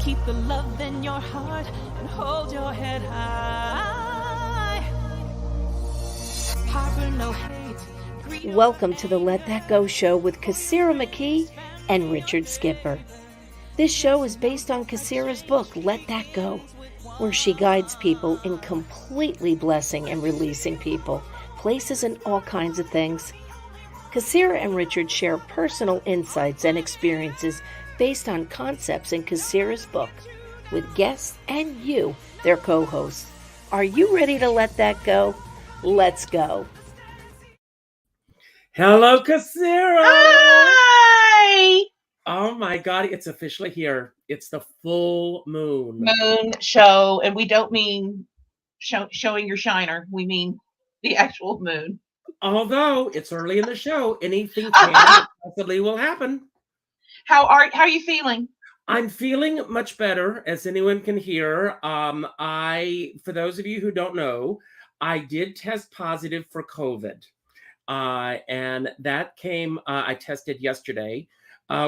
Keep the love in your heart and hold your head high. Harbor no hate. Welcome to the Let That Go show with Kassira McKee and Richard Skipper. This show is based on Kassira's book, Let That Go, where she guides people in completely blessing and releasing people, places, and all kinds of things. Kassira and Richard share personal insights and experiences based on concepts in Kassira's book, with guests and you, their co-hosts. Are you ready to let that go? Let's go. Hello, Kassira! Hi! Oh my God, it's officially here. It's the full moon. Moon show, and we don't mean showing your shiner. We mean the actual moon. Although it's early in the show, anything can possibly will happen. How are you feeling? I'm feeling much better, as anyone can hear. For those of you who don't know, I did test positive for COVID. And that came, I tested yesterday,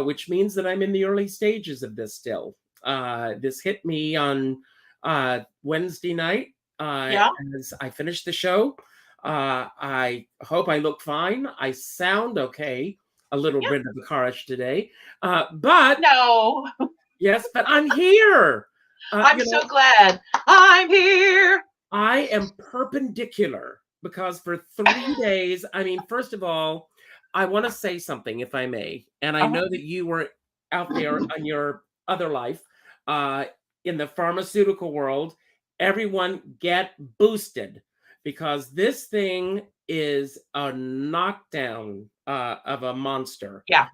which means that I'm in the early stages of this still. This hit me on Wednesday night as I finished the show. I hope I look fine. I sound okay. A little bit of the courage today. But no. Yes, but I'm here. I'm so glad. I'm here. I am perpendicular because for 3 days, I mean, first of all, I want to say something, if I may. And I know that you were out there on your other life in the pharmaceutical world. Everyone get boosted because this thing is a knockdown of a monster. Yeah.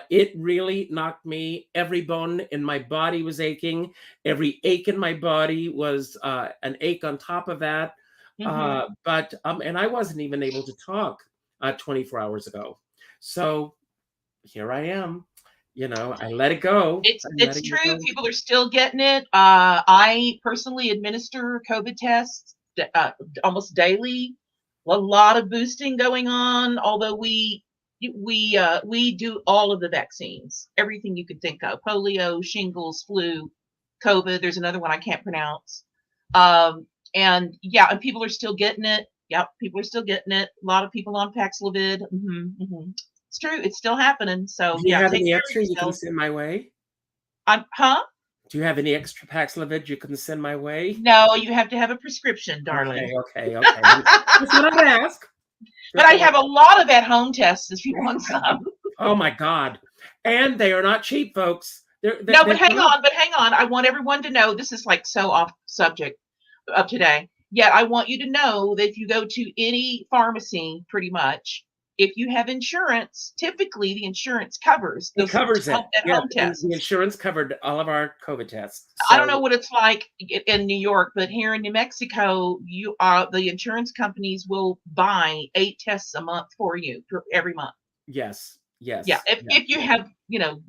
It really knocked me. Every bone in my body was aching. Every ache in my body was an ache on top of that. But I wasn't even able to talk 24 hours ago. So here I am. I let it go. It's true. People are still getting it. I personally administer COVID tests almost daily. A lot of boosting going on, although we do all of the vaccines, everything you could think of: polio, shingles, flu, COVID. There's another one I can't pronounce. And people are still getting it. Yep, people are still getting it. A lot of people on Paxlovid. It's true. It's still happening. So do you have any extra you can send my way? Do you have any extra Paxlovid you can send my way? No, you have to have a prescription, darling. Okay. That's what I ask. But I have a lot of at-home tests if you want some. Oh my God. And they are not cheap, folks. But hang on. I want everyone to know, this is like so off subject of today. Yet I want you to know that if you go to any pharmacy, pretty much, if you have insurance, typically the insurance covers it. Covers it. Home tests. The insurance covered all of our COVID tests. So. I don't know what it's like in New York, but here in New Mexico, the insurance companies will buy 8 tests a month for you every month. Yes. Yeah. If you have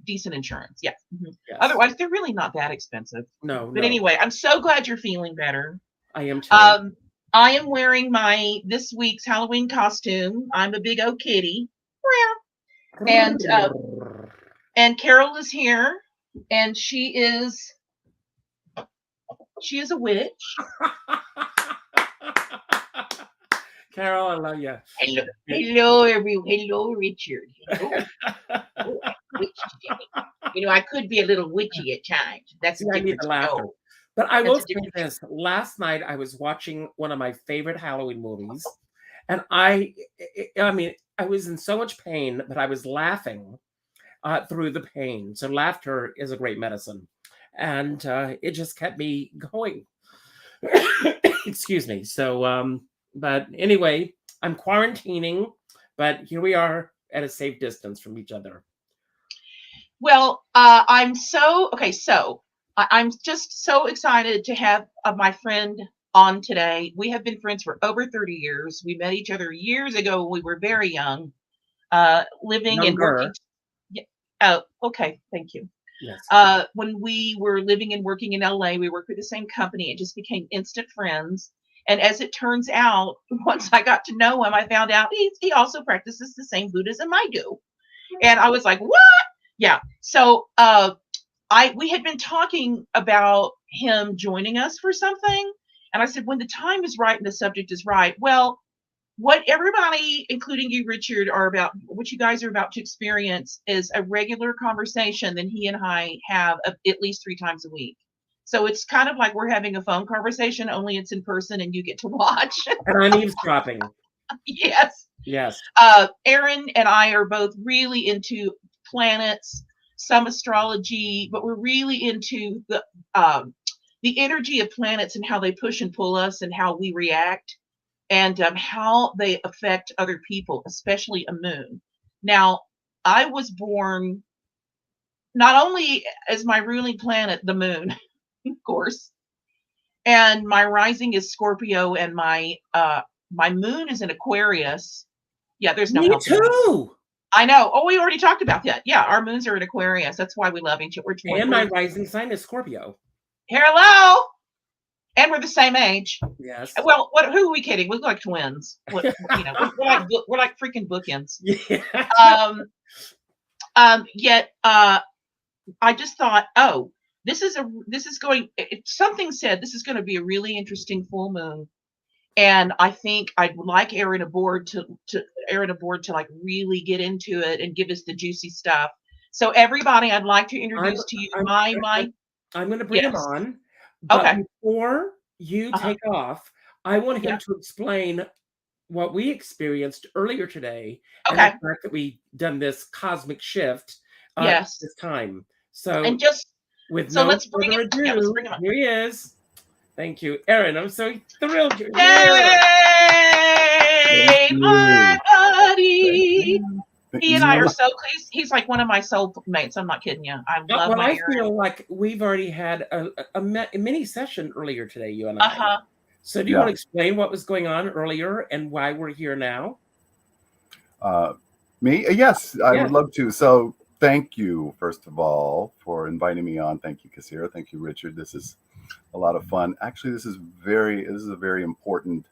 decent insurance. Yeah. Yes. Otherwise, they're really not that expensive. No. But anyway, I'm so glad you're feeling better. I am too. I am wearing this week's Halloween costume. I'm a big old kitty. And Carol is here, and she is a witch. Carol, I love you. Hello, everyone. Hello, Richard. Hello. Witch. I could be a little witchy at times. That's I need the laughter. But I will say this. Last night, I was watching one of my favorite Halloween movies. And I was in so much pain, but I was laughing through the pain. So laughter is a great medicine. And it just kept me going. Excuse me. So, but anyway, I'm quarantining. But here we are at a safe distance from each other. Well, I'm just so excited to have my friend on today. We have been friends for over 30 years. We met each other years ago when we were very young, living and working. Oh, okay. Thank you. Yes. When we were living and working in LA, we worked for the same company and just became instant friends. And as it turns out, once I got to know him, I found out he also practices the same Buddhism I do. And I was like, what? Yeah. So we had been talking about him joining us for something, and I said, when the time is right and the subject is right. Well, what everybody, including you, Richard, what you guys are about to experience is a regular conversation that he and I have at least 3 times a week. So it's kind of like we're having a phone conversation, only it's in person and you get to watch. And I'm eavesdropping. Yes. Yes. Erron and I are both really into planets, some astrology, but we're really into the energy of planets and how they push and pull us and how we react, and how they affect other people, especially a moon. Now, I was born not only as my ruling planet, the moon, of course, and my rising is Scorpio, and my moon is in Aquarius. Yeah, there's no Me help. too. I know. Oh, we already talked about that. Yeah, our moons are in Aquarius. That's why we love each other. And my rising sign is Scorpio. Hello. And we're the same age. Yes. Well, who are we kidding? We look like twins. We're like freaking bookends. Yeah. Yet I just thought, oh, something said this is going to be a really interesting full moon. And I think I'd like Erron aboard to like really get into it and give us the juicy stuff. So everybody, I'd like to introduce to you I'm going to bring him Yes. on. But Okay. before you take off, I want him to explain what we experienced earlier today. Okay. And the fact that we done this cosmic shift Yes. this time. So, And just with so no let's bring further him. ado, Yeah, let's bring him on. here he is. Thank you, Erron. I'm so thrilled you're Yay, here. my buddy! He and I You are know, so pleased. He's like one of my soul mates. I'm not kidding you. I love well, my I feel like we've already had a mini session earlier today, you and I. So do you want to explain what was going on earlier and why we're here now? Me? Yes, I would love to. So thank you, first of all, for inviting me on. Thank you, Kassira. Thank you, Richard. This is a lot of fun. Actually, this is a very important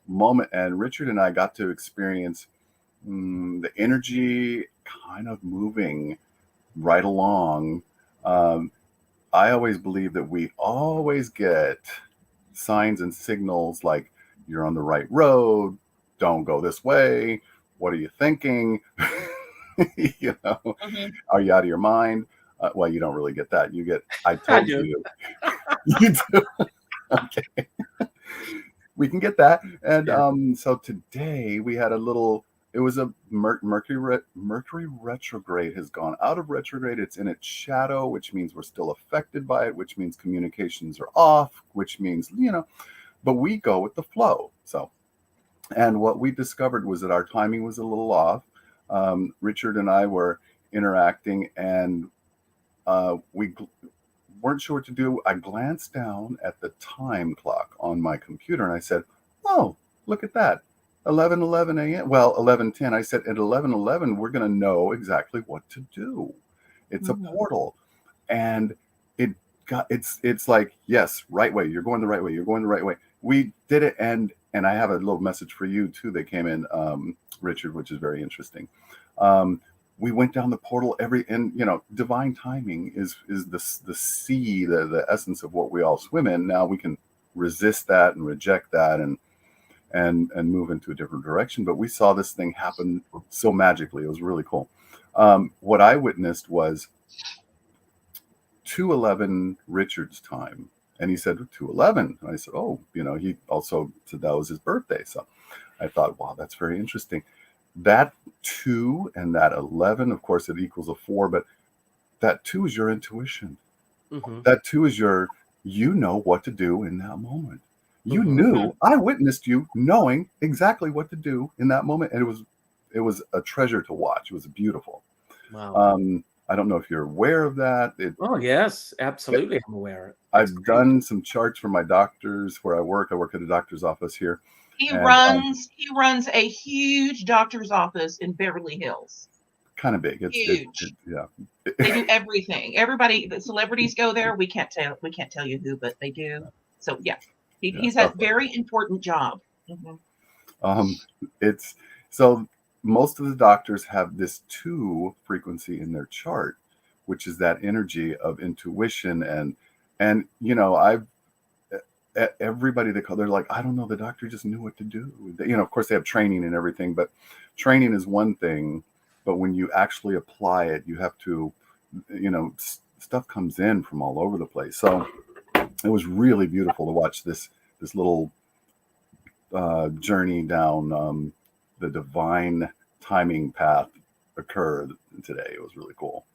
moment. And Richard and I got to experience the energy kind of moving right along. I always believe that we always get signs and signals like you're on the right road, don't go this way, what are you thinking? You know, are you out of your mind? Well, you don't really get that. You get, I told you. You do. Okay. We can get that. And so today we had a little, it was a Mercury retrograde has gone out of retrograde. It's in its shadow, which means we're still affected by it, which means communications are off, which means, but we go with the flow. So, and what we discovered was that our timing was a little off. Richard and I were interacting and we weren't sure what to do. I glanced down at the time clock on my computer and I said, oh, look at that. 11:11 a.m. Well, 11:10. I said at 11:11 we're going to know exactly what to do. It's a portal, and it's like, yes, right way. You're going the right way. You're going the right way. We did it, and I have a little message for you too that came in, Richard, which is very interesting. We went down the portal divine timing is the sea, the essence of what we all swim in. Now we can resist that and reject that and move into a different direction. But we saw this thing happen so magically. It was really cool. What I witnessed was 2:11 Richard's time. And he said 2:11. And I said, oh, he also said that was his birthday. So I thought, wow, that's very interesting. That 2 and that 11, of course, it equals a 4, but that 2 is your intuition. That 2 is you know what to do in that moment. You knew, I witnessed you knowing exactly what to do in that moment. And it was a treasure to watch. It was beautiful. Wow. I don't know if you're aware of that. Oh, yes, absolutely. I'm aware. I've done some charts for my doctors where I work. I work at a doctor's office here. He runs a huge doctor's office in Beverly Hills. Kind of big. It's huge. Yeah. They do everything. The celebrities go there. We can't tell you who, but they do. So yeah. He's a very important job. It's so most of the doctors have this 2 frequency in their chart, which is that energy of intuition. And you know, I've everybody they call, they're like, I don't know, the doctor just knew what to do. You know, of course they have training and everything, but training is one thing, but when you actually apply it, you have to, you know, stuff comes in from all over the place. So it was really beautiful to watch this little journey down the divine timing path occur today. It was really cool.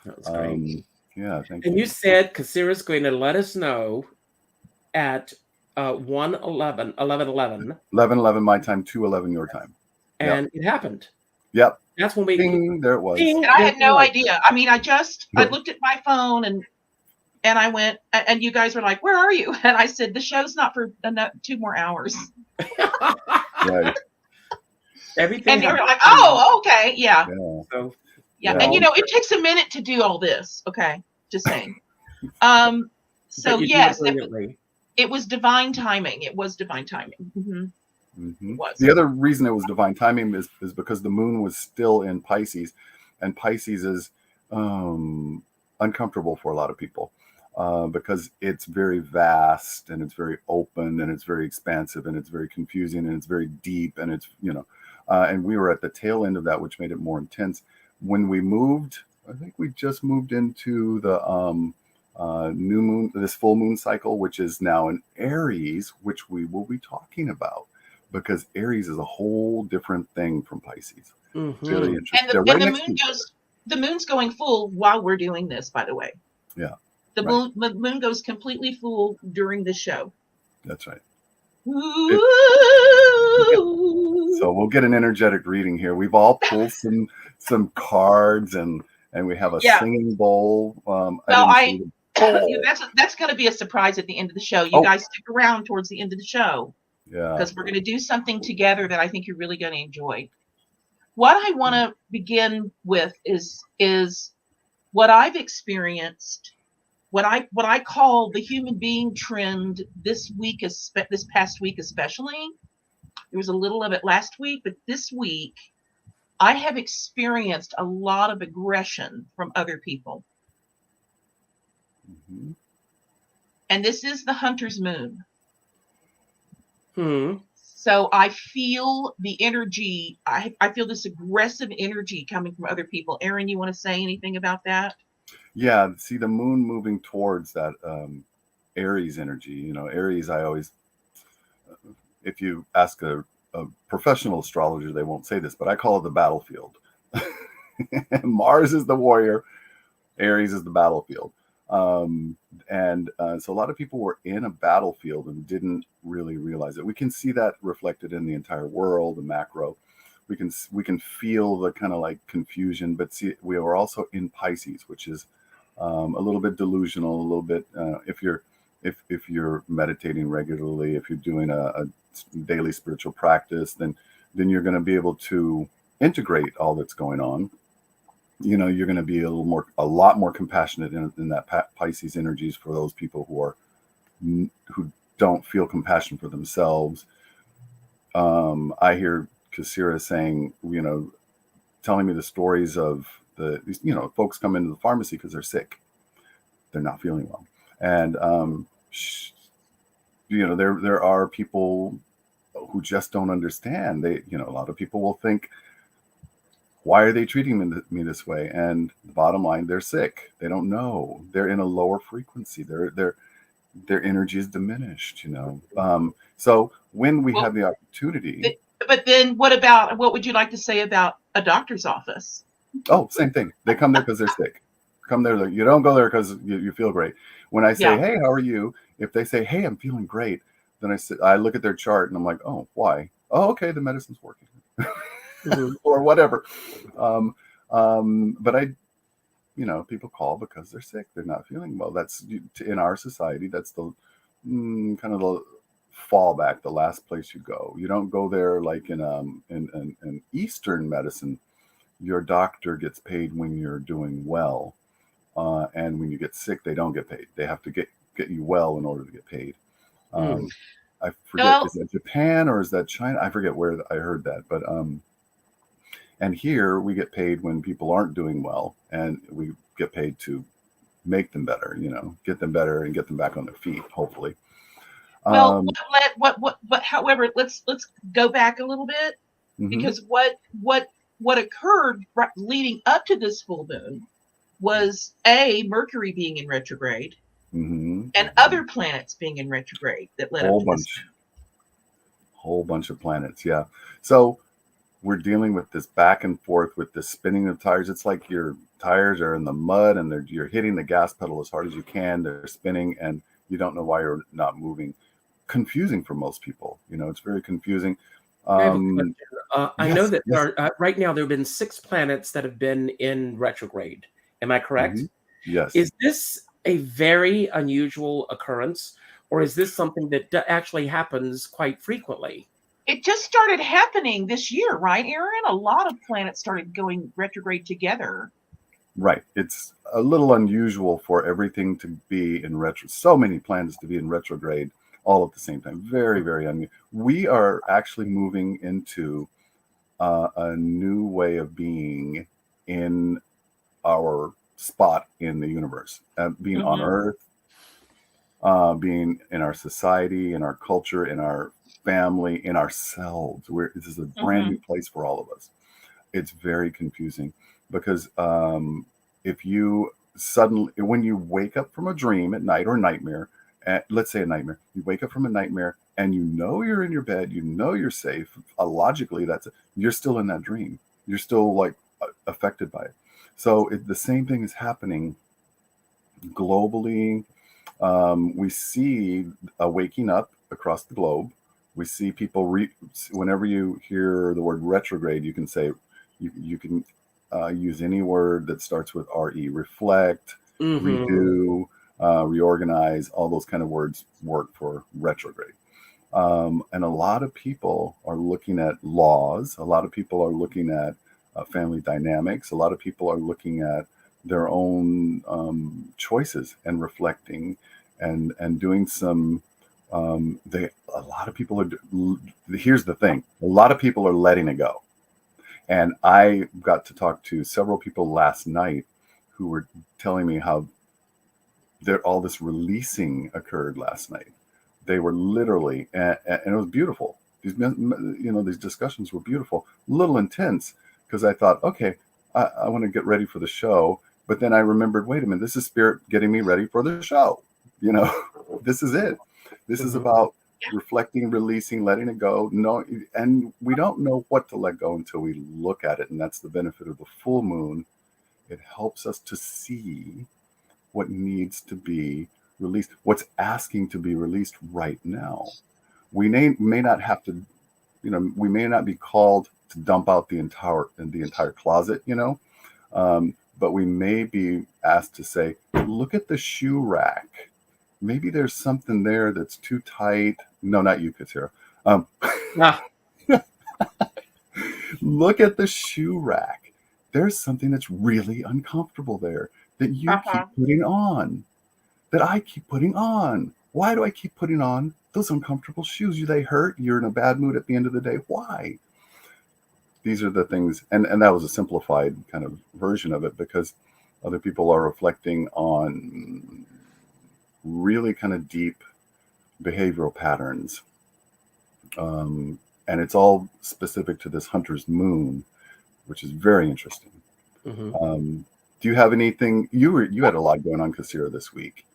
That was great. Yeah, thank And you. you said Kasira's going to let us know at 11:11 11:11 my time, 2:11 your time. and it happened. Yep. That's when we Ding, there it was. Ding. And I had no Right. idea. I mean, I looked at my phone and I went, and you guys were like, "Where are you?" And I said, "The show's not for 2 more hours." Right. Everything. And you were like, "Oh, okay, yeah." Yeah. So Yeah, Yeah. and you know, it takes a minute to do all this. Okay, just saying. So but you do yes, it brilliantly. it was divine timing. It was divine timing. Mhm. Was. The other reason it was divine timing is because the moon was still in Pisces, and Pisces is uncomfortable for a lot of people because it's very vast and it's very open and it's very expansive and it's very confusing and it's very deep and it's, you know, and we were at the tail end of that, which made it more intense. When we moved, I think we just moved into the new moon, this full moon cycle, which is now in Aries, which we will be talking about, because Aries is a whole different thing from Pisces. Mhm. Really interesting. And They're right the next to moon each other. the moon's going full while we're doing this, by the way. Yeah, The right. moon goes completely full during the show. That's right. Ooh. So we'll get an energetic reading here. We've all pulled some cards and we have a Yeah. singing bowl. Well, that's going to be a surprise at the end of the show. You guys stick around towards the end of the show. Yeah. Because we're going to do something together that I think you're really going to enjoy. What I want to begin with is what I've experienced, what I call the human being trend this past week especially. There was a little of it last week, but this week I have experienced a lot of aggression from other people. Mhm. And this is the hunter's moon. Hmm. So I feel the energy. I feel this aggressive energy coming from other people. Erron, you want to say anything about that? Yeah, see the moon moving towards that Aries energy. You know, Aries, I always, if you ask a professional astrologer, they won't say this, but I call it the battlefield. Mars is the warrior, Aries is the battlefield. So a lot of people were in a battlefield and didn't really realize it. We can see that reflected in the entire world, the macro. We can feel the kind of like confusion, but see, we are also in Pisces, which is a little bit delusional, a little bit. If you're meditating regularly, if you're doing a daily spiritual practice, then you're going to be able to integrate all that's going on. You know, you're going to be a lot more compassionate in that Pisces energies for those people who don't feel compassion for themselves. I hear Kasira saying, you know, telling me the stories of folks come into the pharmacy because they're sick, they're not feeling well, and there are people who just don't understand. A lot of people will think, why are they treating me this way? And the bottom line, they're sick. They don't know. They're in a lower frequency. Their energy is diminished, So when we have the opportunity. But then what would you like to say about a doctor's office? Oh, same thing. They come there because they're sick. Come there. You don't go there because you feel great. When I say, hey, how are you? If they say, hey, I'm feeling great, then I look at their chart and I'm like, oh, why? Oh, okay. The medicine's working. Or whatever. But people call because they're sick. They're not feeling well. That's in our society. That's the kind of the fallback, the last place you go. You don't go there like in Eastern medicine. Your doctor gets paid when you're doing well, and when you get sick, they don't get paid. They have to get you well in order to get paid. I forget, is that Japan or is that China? I forget where I heard that, but and here we get paid when people aren't doing well, and we get paid to make them better, get them better and get them back on their feet, hopefully. Well, however, let's go back a little bit, Mhm, because what occurred leading up to this full moon was Mercury being in retrograde mhm, and other planets being in retrograde that led up whole to this. bunch of planets, yeah. So we're dealing with this back and forth with this spinning of tires. It's like your tires are in the mud and you're hitting the gas pedal as hard as you can. They're spinning and you don't know why you're not moving. Confusing for most people. It's very confusing. I have a question. I know Yes, that yes. right now there have been 6 planets that have been in retrograde. Am I correct? Mhm. Yes. Is this a very unusual occurrence, or is this something that actually happens quite frequently? It just started happening this year, right, Aaron? A lot of planets started going retrograde together. Right. It's a little unusual for everything to be in so many planets to be in retrograde all at the same time. Very, very unusual. We are actually moving into a new way of being in our spot in the universe, being on Mhm. Earth, being in our society, in our culture, in our family, in ourselves. This is a brand new Mhm. place for all of us. It's very confusing because if you suddenly, when you wake up from a dream at night or nightmare, let's say a nightmare, you wake up from a nightmare and you're in your bed, you're safe. Logically, you're still in that dream. You're still like affected by it. So the same thing is happening globally. We see a waking up across the globe. We see people whenever you hear the word retrograde, you can say you can use any word that starts with re. Reflect, Mm-hmm. redo, reorganize. All those kind of words work for retrograde. And a lot of people are looking at laws. A lot of people are looking at family dynamics. A lot of people are looking at their own choices and reflecting and doing some. A lot of people are. Here's the thing: a lot of people are letting it go. And I got to talk to several people last night who were telling me how all this releasing occurred last night. They were literally, and it was beautiful. These discussions were beautiful, a little intense, because I thought, okay, I want to get ready for the show. But then I remembered, wait a minute, this is spirit getting me ready for the show. This is it. This is about reflecting, releasing, letting it go. No, and we don't know what to let go until we look at it. And that's the benefit of the full moon. It helps us to see what needs to be released, what's asking to be released right now. We may not have to, we may not be called to dump out the entire closet, but we may be asked to say, look at the shoe rack. Maybe there's something there that's too tight. No, not you, Katsira. Look at the shoe rack. There's something that's really uncomfortable there that you keep putting on, that I keep putting on. Why do I keep putting on those uncomfortable shoes? They hurt. You're in a bad mood at the end of the day. Why? These are the things, and that was a simplified kind of version of it, because other people are reflecting on really kind of deep behavioral patterns. And it's all specific to this hunter's moon, which is very interesting. Mm-hmm. Do you have anything? You had a lot going on, Katsira, this week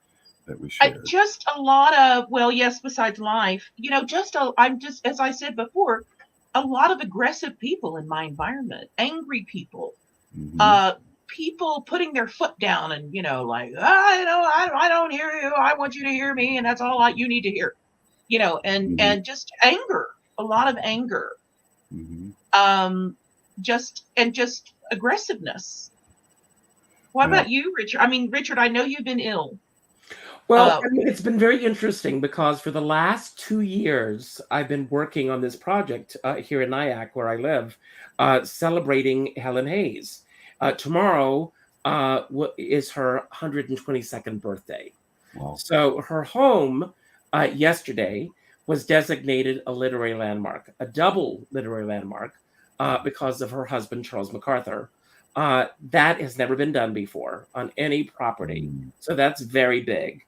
that we shared. Just a lot of, well, yes, besides life, I'm just, as I said before, a lot of aggressive people in my environment, angry people, people putting their foot down and, like, I don't hear you. I want you to hear me. And that's all you need to hear, and just anger, a lot of anger, just aggressiveness. What about you, Richard? I mean, Richard, I know you've been ill. Well, it's been very interesting because for the last 2 years, I've been working on this project here in Nyack, where I live, celebrating Helen Hayes. Tomorrow is her 122nd birthday. Wow. So her home yesterday was designated a literary landmark, a double literary landmark, because of her husband, Charles MacArthur. That has never been done before on any property. So that's very big.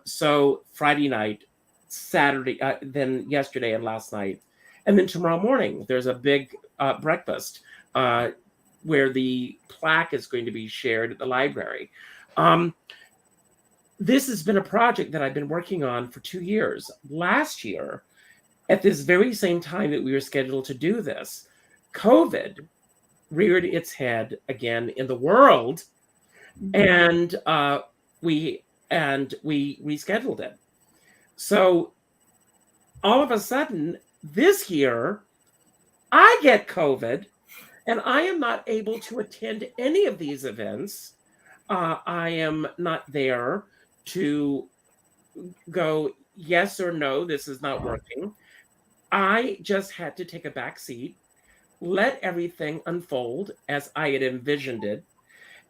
So Friday night, Saturday, then yesterday and last night, and then tomorrow morning, there's a big breakfast where the plaque is going to be shared at the library. This has been a project that I've been working on for 2 years. Last year, at this very same time that we were scheduled to do this, COVID reared its head again in the world, and we rescheduled it. So all of a sudden, this year, I get COVID, and I am not able to attend any of these events. I am not there to go, yes or no, this is not working. I just had to take a back seat, let everything unfold as I had envisioned it.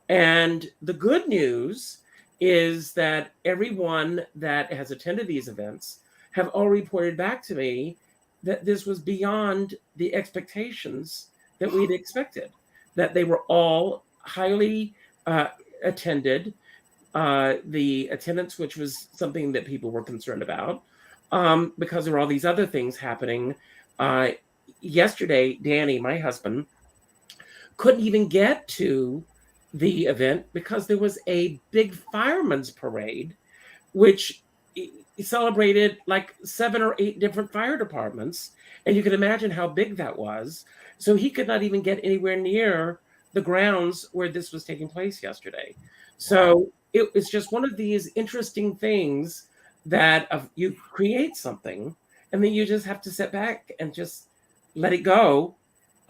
And the good news is that everyone that has attended these events have all reported back to me that this was beyond the expectations that we'd expected, that they were all highly attended. The attendance, which was something that people were concerned about, because there were all these other things happening. Yesterday, Danny, my husband, couldn't even get to the event because there was a big fireman's parade, which celebrated like 7 or 8 different fire departments. And you can imagine how big that was. So he could not even get anywhere near the grounds where this was taking place yesterday. So it was just one of these interesting things that you create something and then you just have to sit back and just let it go,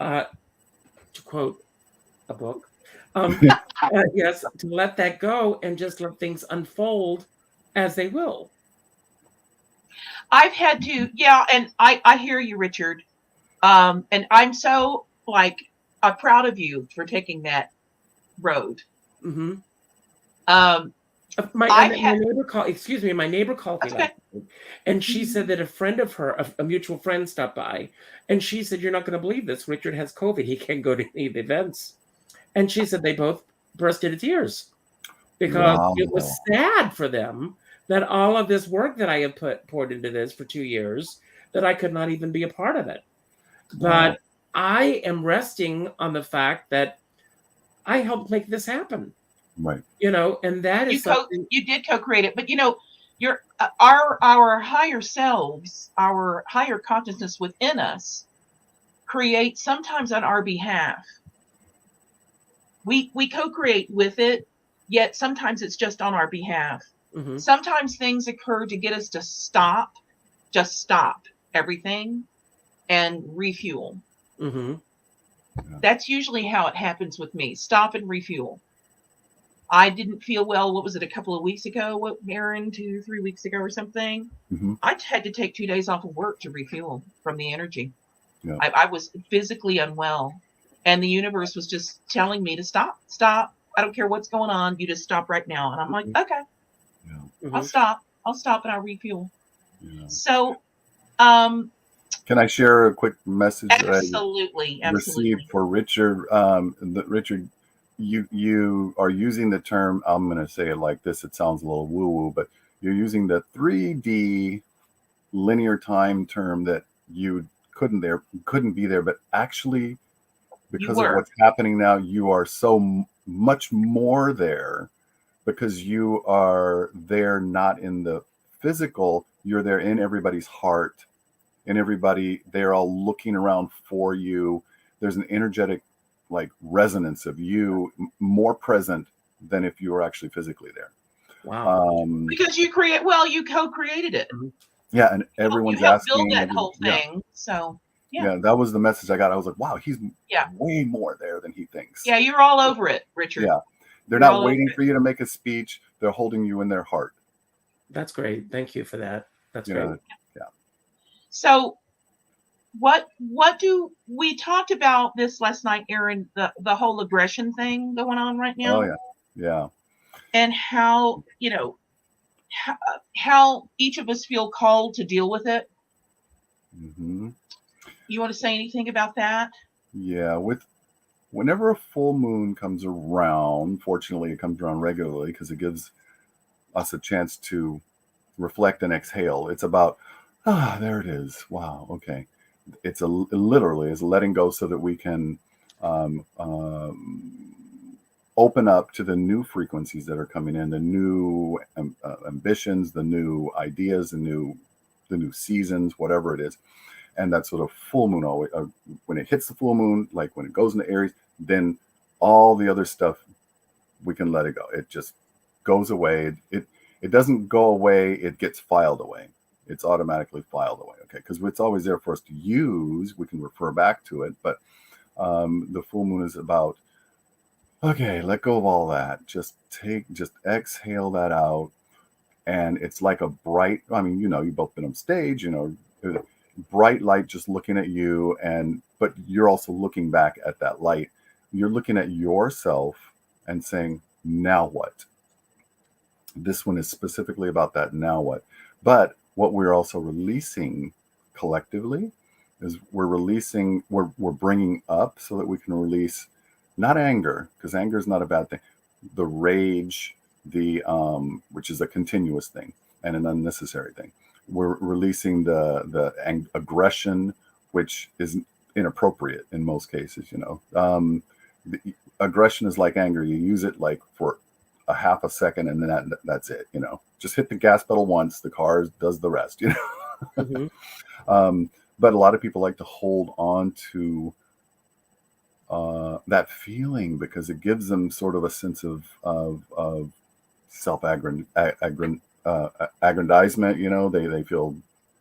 to quote a book. Yes, to let that go and just let things unfold as they will. I've had to, yeah, and I hear you, Richard. And I'm so I'm proud of you for taking that road. Mm-hmm. My neighbor called. Excuse me, my neighbor called me last night, and she said that a friend of her, a mutual friend, stopped by, and she said, "You're not going to believe this. Richard has COVID. He can't go to any of the events." And she said they both burst into tears because it was sad for them that all of this work that I have poured into this for 2 years, that I could not even be a part of it. But I am resting on the fact that I helped make this happen. Right. And that is something you did co-create it, but your our higher selves, our higher consciousness within us create sometimes on our behalf. We co-create with it, yet sometimes it's just on our behalf. Mm-hmm. Sometimes things occur to get us to just stop everything and refuel. Mm-hmm. That's usually how it happens with me. Stop and refuel. I didn't feel well. What was it? A couple of weeks ago, Erron, 2-3 weeks ago or something. Mm-hmm. I had to take 2 days off of work to refuel from the energy. Yeah. I was physically unwell, and the universe was just telling me to stop. I don't care what's going on. You just stop right now. And I'm like, okay, Mm-hmm. I'll stop and I'll refuel. Yeah. So, can I share a quick message absolutely, that I received for Richard? Richard, you are using the term, I'm going to say it like this, it sounds a little woo-woo, but you're using the 3D linear time term that you couldn't be there, but actually, because of what's happening now, you are so much more there, because you are there not in the physical, you're there in everybody's heart, and everybody, they're all looking around for you. There's an energetic resonance of you more present than if you were actually physically there. Wow. Because you co-created it. Yeah, and everyone's you helped asking build that whole thing. So yeah, that was the message I got. I was like, wow, he's way more there than he thinks. Yeah, you're all over it, Richard. Yeah. They're not waiting for you to make a speech. They're holding you in their heart. That's great. Thank you for that. That's great. Yeah. So what do we talked about this last night, Erron, the whole aggression thing going on right now? Oh yeah. Yeah. And how, how each of us feel called to deal with it. Mm-hmm. You want to say anything about that? Yeah, whenever a full moon comes around, fortunately it comes around regularly because it gives us a chance to reflect and exhale. It's about, there it is. Wow. Okay. It literally is letting go so that we can um, um, open up to the new frequencies that are coming in, the new ambitions, the new ideas, the new seasons, whatever it is. And that's what a full moon always, when it hits the full moon, like when it goes into Aries, then all the other stuff, we can let it go. It just goes away. It doesn't go away. It gets filed away. It's automatically filed away. Okay. Because it's always there for us to use. We can refer back to it. But the full moon is about, okay, let go of all that. Just exhale that out. And it's like a bright, I mean, you've both been on stage, bright light just looking at you, but you're also looking back at that light. You're looking at yourself and saying, now what? This one is specifically about that now what. But what we're also releasing collectively is we're bringing up so that we can release not anger, because anger is not a bad thing, the rage, which is a continuous thing and an unnecessary thing. We're releasing the aggression, which is inappropriate in most cases. The aggression is like anger. You use it like for a half a second, and then that's it. Just hit the gas pedal once. The car does the rest. Mm-hmm. But a lot of people like to hold on to that feeling because it gives them sort of a sense of self-aggrandizement. They feel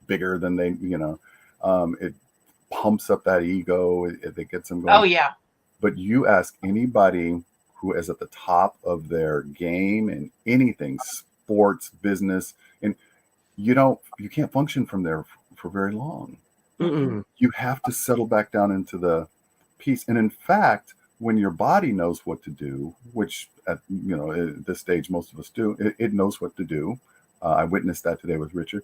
bigger than they, it pumps up that ego. It gets them going. Oh yeah. But you ask anybody who is at the top of their game in anything, sports, business, and you can't function from there for very long. Mm-mm. You have to settle back down into the peace. And in fact, when your body knows what to do, which at this stage most of us do, it knows what to do. I witnessed that today with Richard.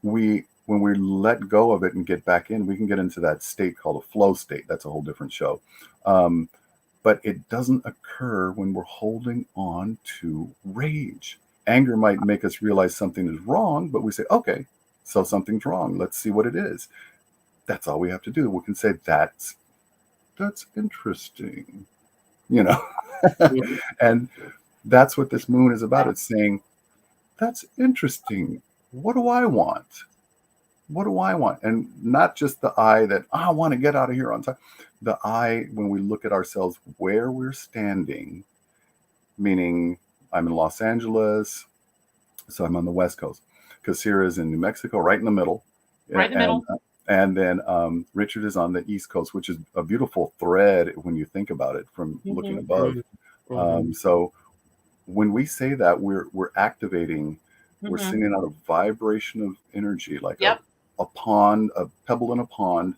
When we let go of it and get back in, we can get into that state called a flow state. That's a whole different show. But it doesn't occur when we're holding on to rage. Anger might make us realize something is wrong, but we say, okay, so something's wrong. Let's see what it is. That's all we have to do. We can say, that's interesting, And that's what this moon is about. It's saying, that's interesting. What do I want? What do I want? And not just the I that I want to get out of here on time. The I, when we look at ourselves, where we're standing, meaning I'm in Los Angeles, so I'm on the West Coast. Kasira is in New Mexico, right in the middle. Right in the middle. And then Richard is on the East Coast, which is a beautiful thread when you think about it from looking above. Mm-hmm. So when we say that, we're activating, we're sending out a vibration of energy, like a pond, a pebble in a pond,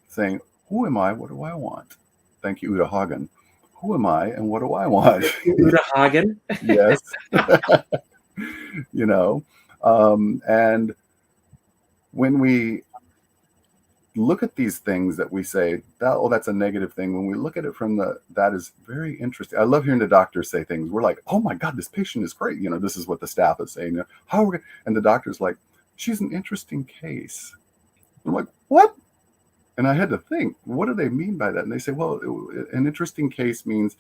saying, who am I? What do I want? Thank you, Uta Hagen. Who am I and what do I want? Uta Hagen? Yes. And when we look at these things that we say, that's a negative thing. When we look at it from that is very interesting. I love hearing the doctors say things. We're like, oh my God, this patient is great. This is what the staff is saying. How are we? And the doctor's like, she's an interesting case. I'm like, what? And I had to think, what do they mean by that? And they say, well, an interesting case means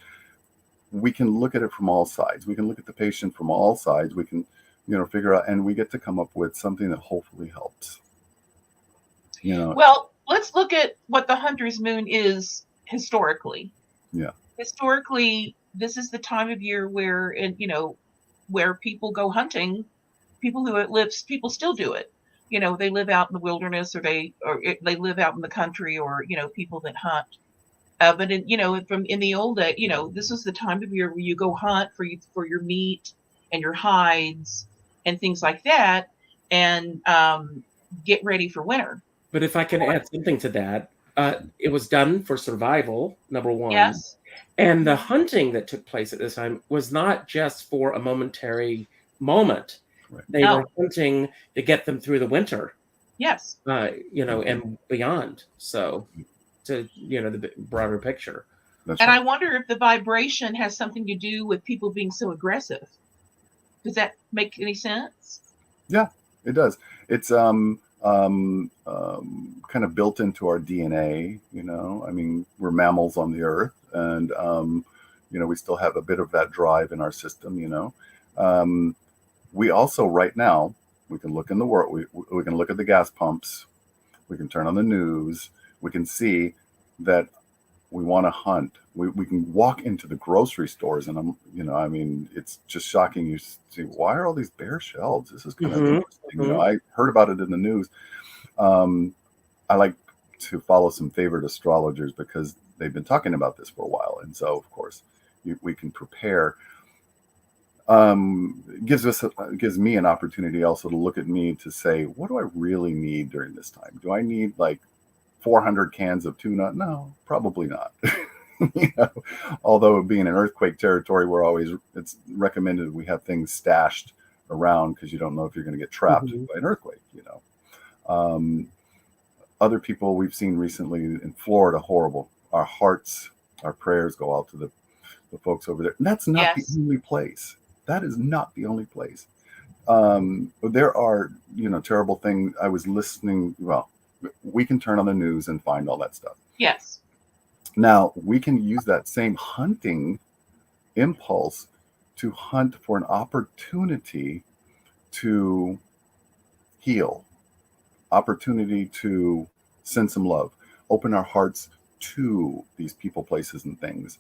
we can look at it from all sides. We can look at the patient from all sides. We can, figure out, and we get to come up with something that hopefully helps. Well, let's look at what the Hunter's Moon is historically. Yeah. Historically, this is the time of year where, where people go hunting. People still do it. They live out in the wilderness, or they live out in the country, or people that hunt. But in the old day, this is the time of year where you go hunt for your meat and your hides and things like that, and get ready for winter. But if I can add something to that, it was done for survival, number one. Yes. And the hunting that took place at this time was not just for a momentary moment. Right. They were hunting to get them through the winter. Yes. And beyond. So, to the broader picture. That's And right. I wonder if the vibration has something to do with people being so aggressive. Does that make any sense? Yeah, it does. It's kind of built into our DNA. I mean, we're mammals on the earth, and we still have a bit of that drive in our system. We also right now we can look in the world. We can look at the gas pumps. We can turn on the news. We can see that we want to hunt. We can walk into the grocery stores, and I mean, it's just shocking. You see, why are all these bare shelves? This is kind of interesting. I heard about it in the news. I like to follow some favorite astrologers because they've been talking about this for a while, and so of course we can prepare. Gives me an opportunity also to look at me to say, what do I really need during this time? Do I need like 400 cans of tuna? No, probably not. Although being in earthquake territory, it's recommended we have things stashed around because you don't know if you're going to get trapped by an earthquake. Other people we've seen recently in Florida, horrible. Our prayers go out to the folks over there. And that's not the only place. That is not the only place. There are, terrible things. I was listening. Well, we can turn on the news and find all that stuff. Yes. Now, we can use that same hunting impulse to hunt for an opportunity to heal, opportunity to send some love, open our hearts to these people, places, and things,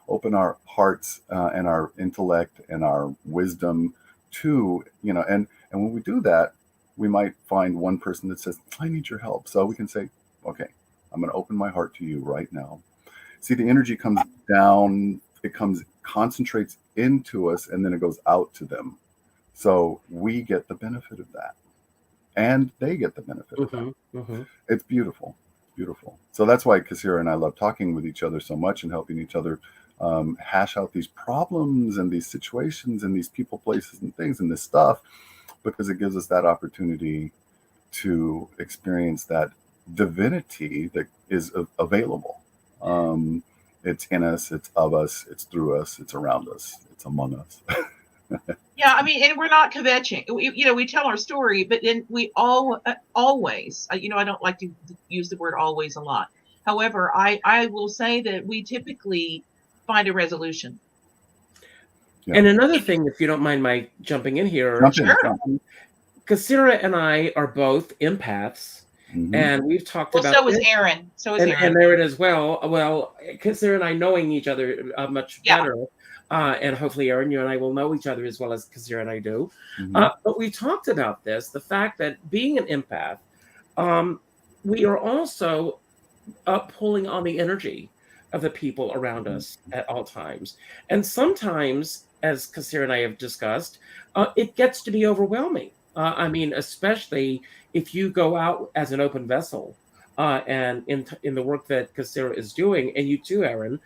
open our hearts and our intellect and our wisdom to, and when we do that, we might find one person that says, I need your help. So we can say, okay, I'm going to open my heart to you right now. See, the energy comes down, concentrates into us, and then it goes out to them. So we get the benefit of that. And they get the benefit of that. It's beautiful. Beautiful. So that's why Kasira and I love talking with each other so much and helping each other hash out these problems and these situations and these people, places, and things and this stuff, because it gives us that opportunity to experience that divinity that is available. It's in us, it's of us, it's through us, it's around us, it's among us. Yeah, I mean, and we're not kvetching. We tell our story, but then we always, I don't like to use the word always a lot. However, I will say that we typically find a resolution. Yeah. And another thing, if you don't mind my jumping in here, Kasira and I are both empaths, and we've talked about. So is Erron. And Erron as well. Well, Kasira and I knowing each other much better. And hopefully, Erron, you and I will know each other as well as Kasira and I do. But we talked about this, the fact that being an empath, we are also pulling on the energy of the people around us at all times. And sometimes, as Kasira and I have discussed, it gets to be overwhelming. I mean, especially if you go out as an open vessel and in the work that Kasira is doing, and you too, Erron,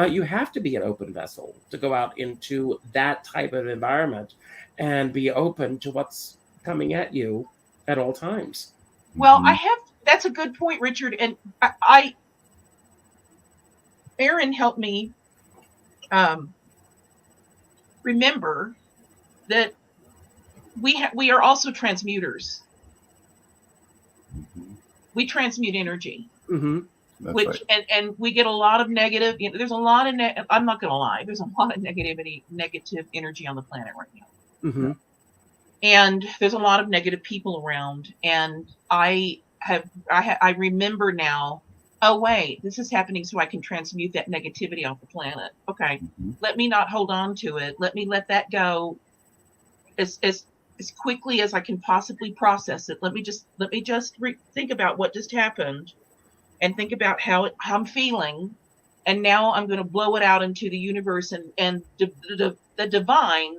you have to be an open vessel to go out into that type of environment and be open to what's coming at you at all times. Well, that's a good point, Richard. And Erron helped me remember that we are also transmuters. We transmute energy. Which right. and we get a lot of negative. There's a lot of I'm not going to lie. There's a lot of negative energy on the planet right now, and there's a lot of negative people around. And I remember now. Oh wait, this is happening, so I can transmute that negativity off the planet. Okay, let me not hold on to it. Let me let that go as quickly as I can possibly process it. Let me just think about what just happened. And think about how I'm feeling, and now I'm going to blow it out into the universe, and the divine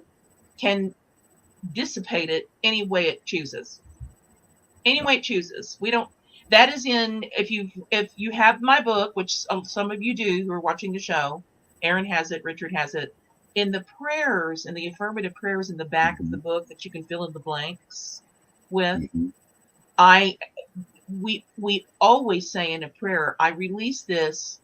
can dissipate it any way it chooses. Any way it chooses. We don't. That is in if you have my book, which some of you do who are watching the show. Erron has it. Richard has it. In the prayers, in the affirmative prayers in the back of the book that you can fill in the blanks with, we always say in a prayer, I release this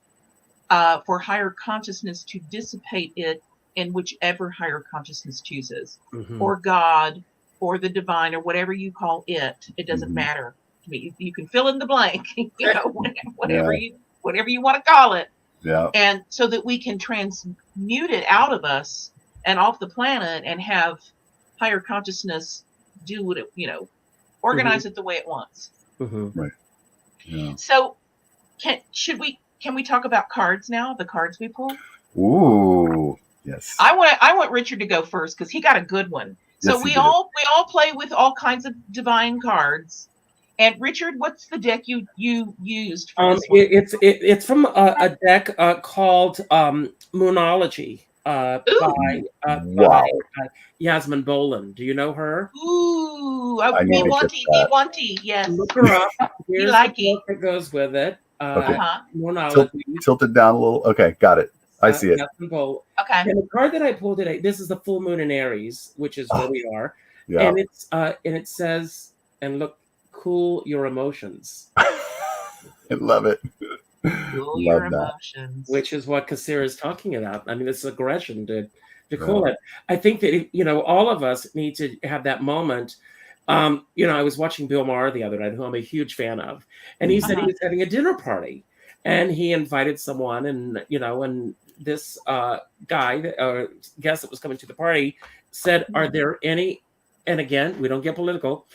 for higher consciousness to dissipate it in whichever higher consciousness chooses, or God, or the divine, or whatever you call it. It doesn't matter to me. You can fill in the blank, you know, whatever you want to call it. Yeah. And so that we can transmute it out of us and off the planet and have higher consciousness do what it, you know, organize it the way it wants. Right. Yeah. So can we talk about cards now? The cards we pull? Ooh, yes. I want Richard to go first because he got a good one. So Yes, he we did. all play with all kinds of divine cards. And Richard, what's the deck you used for this one? It's from a deck called Moonology by Yasmin Boland. Do you know her? Ooh, I need to get that. Wanty, yes. Look her up. Here's like the book that goes with it. Okay. Moonology. Tilt it down a little. Okay, got it. I see it. Yasmin Boland. Okay. And the card that I pulled today, this is the full moon in Aries, which is where we are. Yeah. And it says, and look, cool your emotions. I love it. Cool your emotions. Which is what Kassir is talking about. I mean, it's aggression to cool it. I think that, you know, all of us need to have that moment. You know, I was watching Bill Maher the other night, who I'm a huge fan of, and he said he was having a dinner party, and he invited someone, and, you know, and this guy or guest that was coming to the party said, "Are there any?" And again, we don't get political.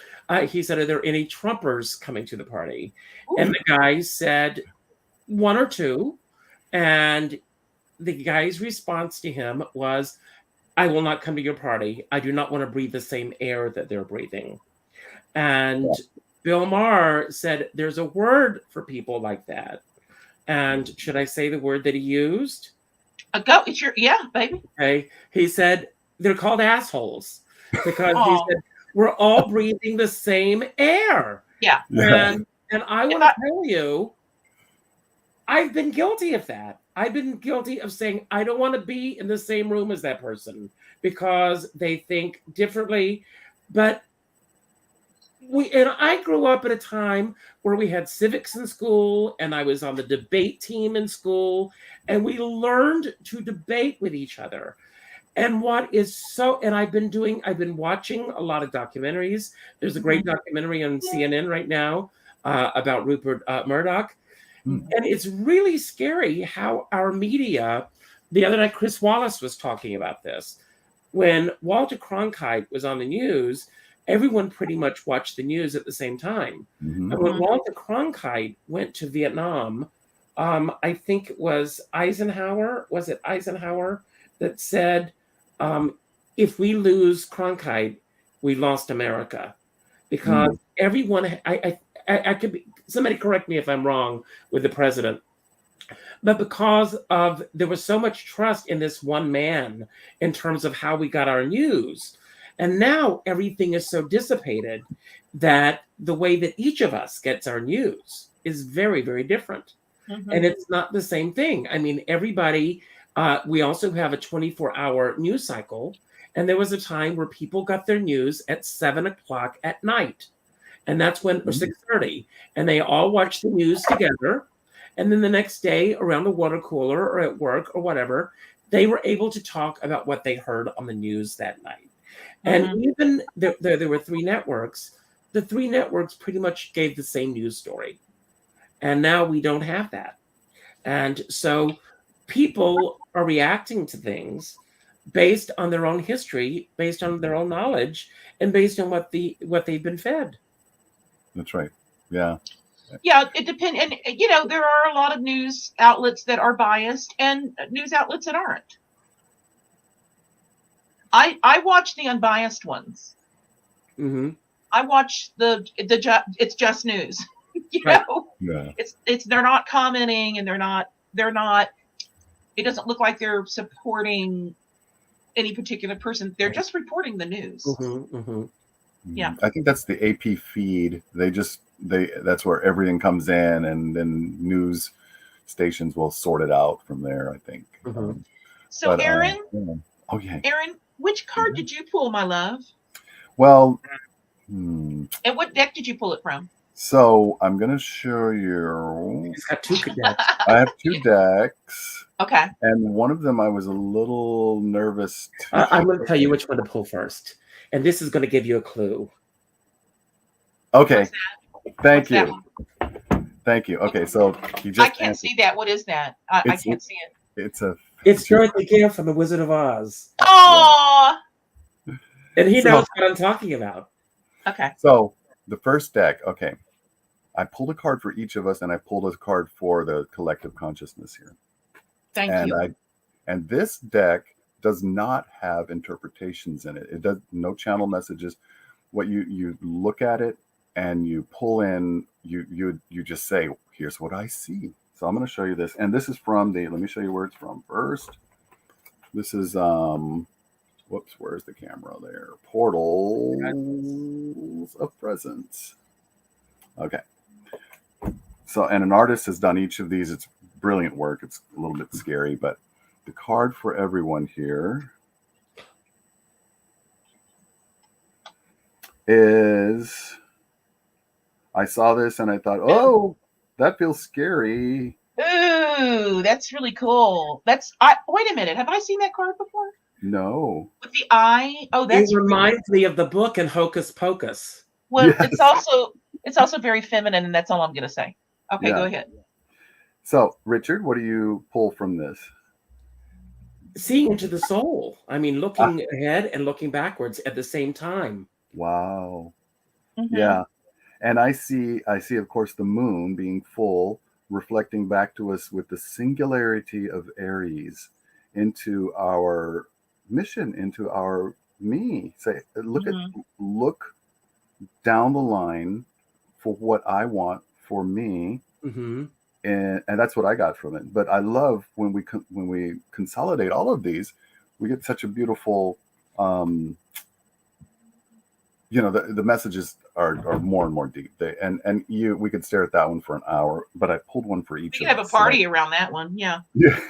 He said, "Are there any Trumpers coming to the party?" Ooh. And the guy said, "1 or 2." And the guy's response to him was, "I will not come to your party. I do not want to breathe the same air that they're breathing." And Bill Maher said, "There's a word for people like that." And should I say the word that he used? Go, it's your, yeah, baby. Okay. He said, they're called assholes because he said, we're all breathing the same air. Yeah. And I want to tell you, I've been guilty of that. I've been guilty of saying, I don't want to be in the same room as that person because they think differently. But I grew up at a time where we had civics in school, and I was on the debate team in school, and we learned to debate with each other. And I've been watching a lot of documentaries. There's a great documentary on CNN right now about Rupert Murdoch. And it's really scary how our media, the other night, Chris Wallace was talking about this. When Walter Cronkite was on the news, everyone pretty much watched the news at the same time. And when Walter Cronkite went to Vietnam, I think it was Eisenhower that said, if we lose Cronkite, we lost America. Because everyone, I could be, somebody correct me if I'm wrong with the president, but because there was so much trust in this one man in terms of how we got our news. And now everything is so dissipated that the way that each of us gets our news is very, very different. And it's not the same thing. I mean, everybody, we also have a 24-hour news cycle. And there was a time where people got their news at 7:00 at night. And that's when, or 6:30. And they all watched the news together. And then the next day around the water cooler or at work or whatever, they were able to talk about what they heard on the news that night. And even there were 3 networks. The 3 networks pretty much gave the same news story. And now we don't have that. And so people are reacting to things based on their own history, based on their own knowledge, and based on what they've been fed. That's right. Yeah. Yeah, it depends. And, you know, there are a lot of news outlets that are biased and news outlets that aren't. I watch the unbiased ones. I watch it's just news. You know, they're not commenting, and they're not. It doesn't look like they're supporting any particular person. They're just reporting the news. Yeah, I think that's the AP feed. That's where everything comes in, and then news stations will sort it out from there, I think. So, Erron, Erron, which card did you pull, my love? Well, and what deck did you pull it from? So I'm going to show you. He's got two decks. I have two decks, Okay. and one of them I was a little nervous. I'm going to tell you which one to pull first, and this is going to give you a clue. Okay. What's Thank What's that you. one? Thank you. Okay, so you just I can't answered. see that. What is that? I It's- can't see it. It's Dorothy Gale from The Wizard of Oz, Oh. and he So- knows what I'm talking about. Okay. So the first deck, okay. I pulled a card for each of us, and I pulled a card for the collective consciousness here. Thank and you. And this deck does not have interpretations in it. It does no channel messages. What you look at it and you pull in, you just say, here's what I see. So I'm going to show you this, and this is from let me show you where it's from first. This is whoops, where's the camera there? Portals of Presence. Okay. So, and an artist has done each of these. It's brilliant work. It's a little bit scary, but the card for everyone here is, I saw this and I thought, oh, that feels scary. Ooh, that's really cool. Wait a minute. Have I seen that card before? No. With the eye? Oh, that's It reminds me of the book in Hocus Pocus. well. Yes. It's also very feminine, and that's all I'm going to say. Okay, Yeah. go ahead. So, Richard, what do you pull from this? Seeing into the soul. I mean, looking ahead and looking backwards at the same time. Wow. Mhm. Yeah. And I see, of course, the moon being full, reflecting back to us with the singularity of Aries into our mission, into our me. Say, look down the line for what I want for me. Mm-hmm. And that's what I got from it. But I love when we consolidate all of these, we get such a beautiful, the messages are more and more deep. We could stare at that one for an hour, but I pulled one for each. We could have a party around that one. Yeah. Yeah.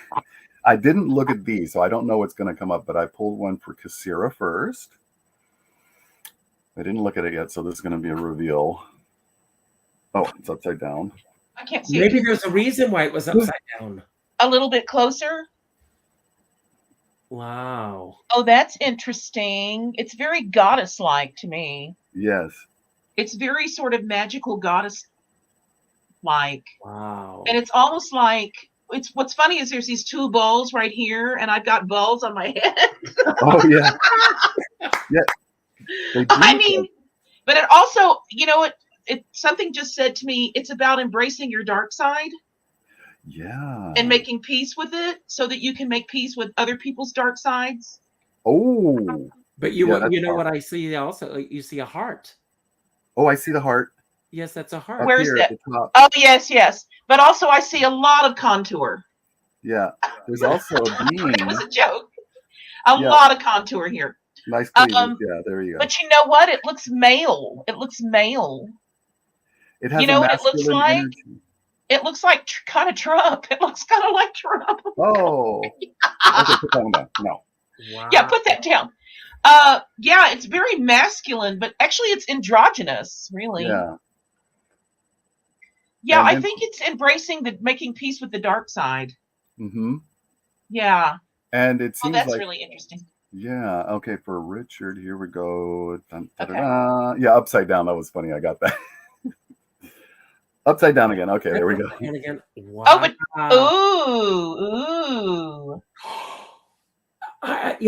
I didn't look at these, so I don't know what's going to come up, but I pulled one for Kasira first. I didn't look at it yet, so this is going to be a reveal. Oh, it's upside down. I can't see Maybe it. there's a reason why it was upside down. A little bit closer. Wow. Oh, that's interesting. It's very goddess-like to me. Yes. It's very sort of magical goddess-like. Wow. And it's almost like what's funny is there's these two balls right here, and I've got balls on my head. Oh yeah. Yeah. They do I mean, but it also, something just said to me, it's about embracing your dark side yeah. and making peace with it so that you can make peace with other people's dark sides. Oh. But Yeah, that's you know what powerful. I see also? You see a heart. Oh, I see the heart. Yes, that's a heart. Up Where's here that? at the top. Oh, yes. But also I see a lot of contour. Yeah. There's also a being. That was a joke. A Yeah. lot of contour here. Nice cleavage. Yeah, there you go. But you know what? It looks male. It looks male. It has You know a what it looks masculine like? energy. It looks like kind of Trump. It looks kind of like Trump. Oh. Okay, put that one down. No. Wow. Yeah, put that down. Yeah, it's very masculine, but actually it's androgynous, really. Yeah. Yeah, And I then- think it's embracing making peace with the dark side. Mm-hmm. Yeah. And it Oh, seems that's like really interesting. yeah. Okay, for Richard, here we go. Dun, da, da, Okay. da. Yeah, upside down. That was funny. I got that. Upside down again. Okay, there we go. And again, wow. Oh, but ooh. I'm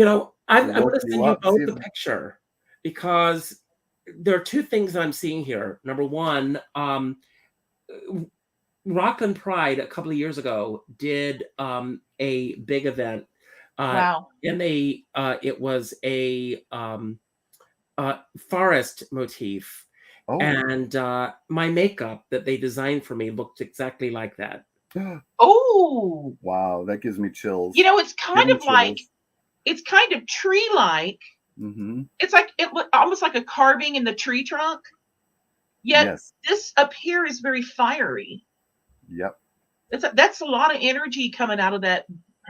going Look to you send you up, both see the if- picture because there are two things I'm seeing here. Number one, Rockland Pride a couple of years ago did a big event. Wow. And it was a forest motif. Oh. And my makeup that they designed for me looked exactly like that. Oh. Wow, that gives me chills. It's kind Give of me like, chills. it's kind of tree-like. Mm-hmm. It's like almost like a carving in the tree trunk. Yet Yes. this up here is very fiery. Yep. That's a lot of energy coming out of that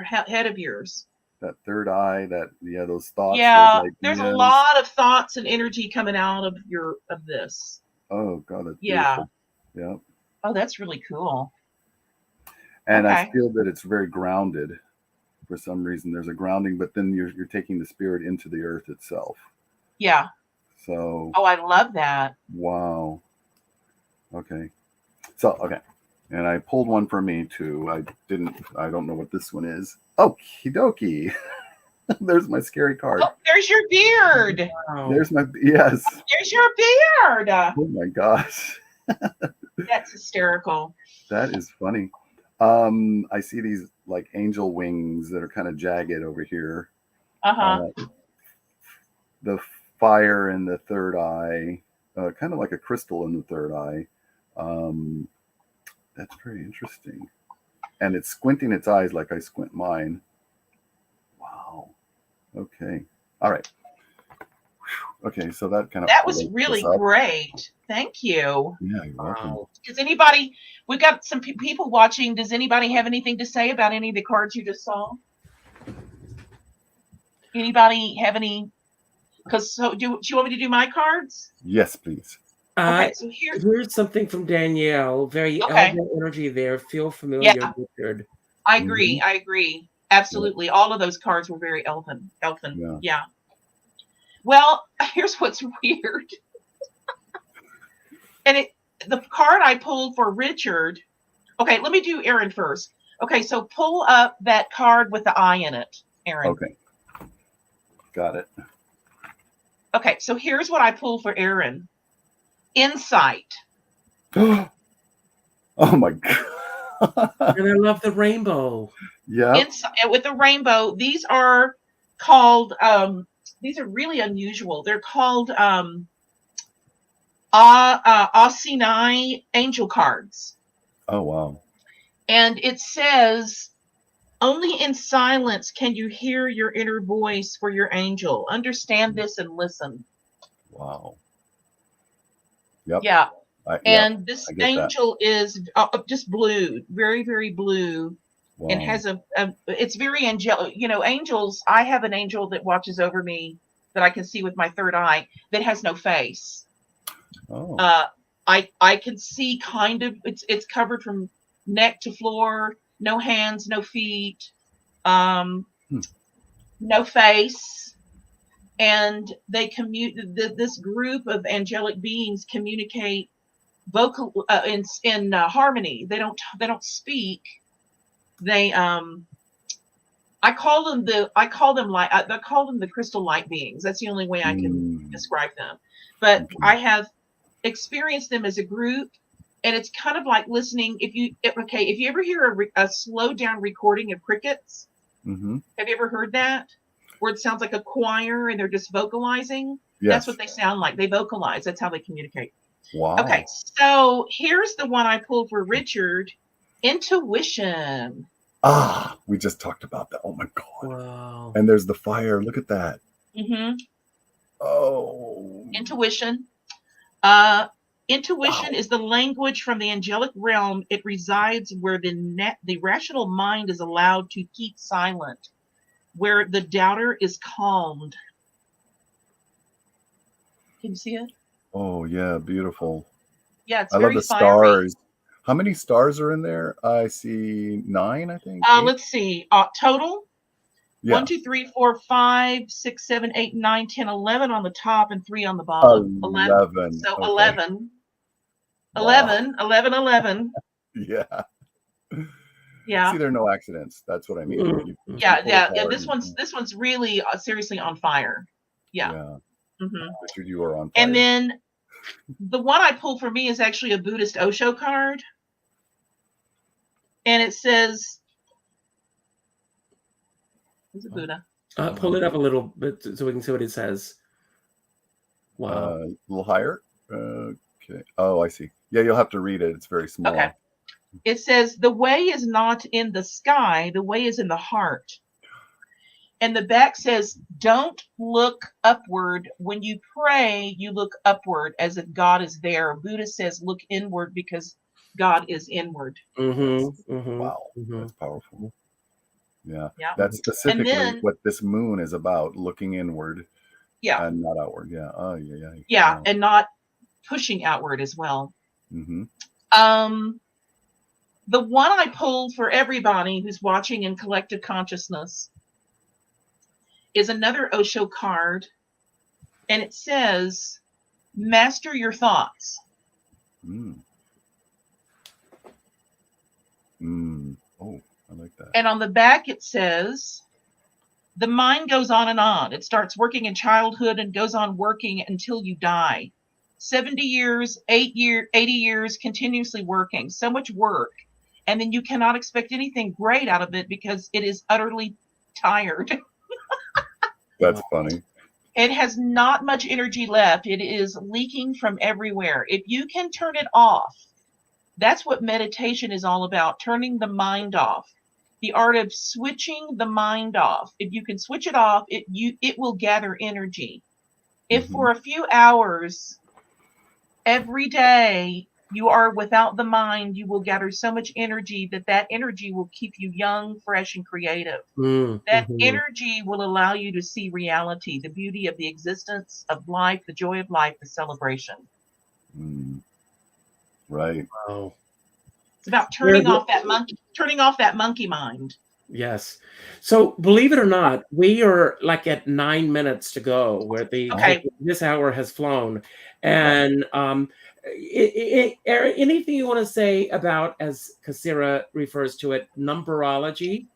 head of yours. That third eye. Those thoughts. Yeah, those there's a ideas. lot of thoughts and energy coming out of this. Oh God, that's Yeah. beautiful. Yeah. Oh, that's really cool. And I Okay. feel that it's very grounded for some reason. There's a grounding, but then you're taking the spirit into the earth itself. Yeah. So, Oh, I love that. wow. Okay. So, okay. And I pulled one for me too. I don't know what this one is. Okie dokie. There's my scary card. Oh, there's your beard. Wow. There's my, yes. There's your beard. Oh my gosh. That's hysterical. That is funny. I see these like angel wings that are kind of jagged over here. Uh-huh. The fire in the third eye, kind of like a crystal in the third eye. That's very interesting. And it's squinting its eyes like I squint mine. Wow. Okay. All right. Okay, so that kind of That was really great. Thank you. Yeah, you're welcome. Wow. Does anybody, we've got some people watching. Does anybody have anything to say about any of the cards you just saw? Anybody have any? Because so do you want me to do my cards? Yes, please. Okay, so here. Here's something from Danielle. Very Okay. elven energy there. Feel familiar, Yeah. Richard. I agree. I agree. Absolutely. All of those cards were very elfin. Yeah. Well, here's what's weird. And the card I pulled for Richard. Okay, let me do Erron first. Okay, so pull up that card with the eye in it, Erron. Okay. Got it. Okay, so here's what I pulled for Erron. Insight. Oh my god. And I love the rainbow. Yeah. Insight with the rainbow. These are called these are really unusual. They're called Osinai angel cards. Oh wow. And it says, only in silence can you hear your inner voice for your angel. Understand this and listen. Wow. Yep. Yeah. And yep, this angel is just blue, very, very blue. Wow. And has it's very angelic. You know, angels, I have an angel that watches over me that I can see with my third eye that has no face. Oh. I can see kind of, it's covered from neck to floor, no hands, no feet, no face. And they this group of angelic beings communicate vocal in harmony. They don't speak. They I call them the crystal light beings. That's the only way I can describe them. But I have experienced them as a group, and it's kind of like listening. If you ever hear a slowed down recording of crickets, have you ever heard that? Where it sounds like a choir and they're just vocalizing. Yes. That's what they sound like. They vocalize. That's how they communicate. Wow. Okay, so here's the one I pulled for Richard. Intuition. Ah, we just talked about that. Oh my god. Wow. And there's the fire. Look at that. Mm-hmm. Oh. Intuition. Intuition is the language from the angelic realm. It resides where the rational mind is allowed to keep silent, where the doubter is calmed. Can you see it? Oh yeah, beautiful. Yeah, it's I very love the fiery. stars. How many stars are in there? I see 9, I think. Let's see. Total. Yeah. 1, 2, 3, 4, 5, 6, 7, 8, 9, 10, 11 on the top and 3 on the bottom. 11. So okay. 11. Wow. 11. Yeah. Yeah. See, there are no accidents. That's what I mean. Yeah. This one's really seriously on fire. Yeah. Mm-hmm. Richard, you are on fire. And then the one I pulled for me is actually a Buddhist Osho card. And it says, "Who's a Buddha?" Pull it up a little bit so we can see what it says. Wow. A little higher. Okay. Oh, I see. Yeah, you'll have to read it. It's very small. Okay. It says, "The way is not in the sky. The way is in the heart." And the back says, "Don't look upward. When you pray, you look upward as if God is there." Buddha says, "Look inward because God is inward." Wow. That's powerful. Yeah. That's specifically what this moon is about, looking inward. Yeah. And not outward. Yeah. Oh, yeah. Yeah. And not pushing outward as well. The one I pulled for everybody who's watching in collective consciousness is another Osho card, and it says, master your thoughts. Oh, I like that. And on the back it says, the mind goes on and on. It starts working in childhood and goes on working until you die. 70 years, 80 years, continuously working, so much work. And then you cannot expect anything great out of it because it is utterly tired. That's funny. It has not much energy left. It is leaking from everywhere. If you can turn it off, that's what meditation is all about, turning the mind off. The art of switching the mind off. If you can switch it off, it will gather energy. If for a few hours every day you are without the mind, you will gather so much energy that energy will keep you young, fresh, and creative. That energy will allow you to see reality, the beauty of the existence of life, the joy of life, the celebration. Right. Wow. It's about turning off that monkey mind. Yes. So believe it or not, we are like at 9 minutes to go where this hour has flown. And anything you want to say about, as Kasira refers to it, numerology?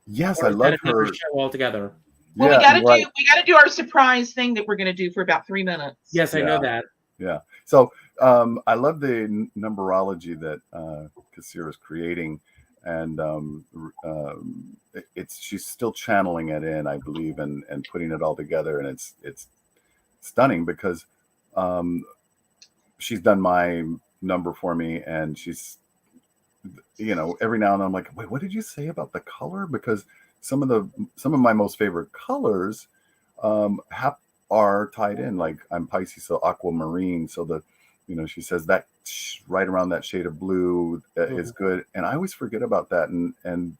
Yes, Or I love another her show altogether. Well, we gotta do our surprise thing that we're gonna do for about 3 minutes. Yes, I know that. Yeah. So I love the numerology that Kasira is creating, and she's still channeling it in, I believe, and putting it all together, and it's stunning because she's done my number for me, and she's, every now and then I'm like, wait, what did you say about the color? Because some of my most favorite colors are tied in. Like, I'm Pisces, so aquamarine. So she says that right around that shade of blue is good, and I always forget about that, and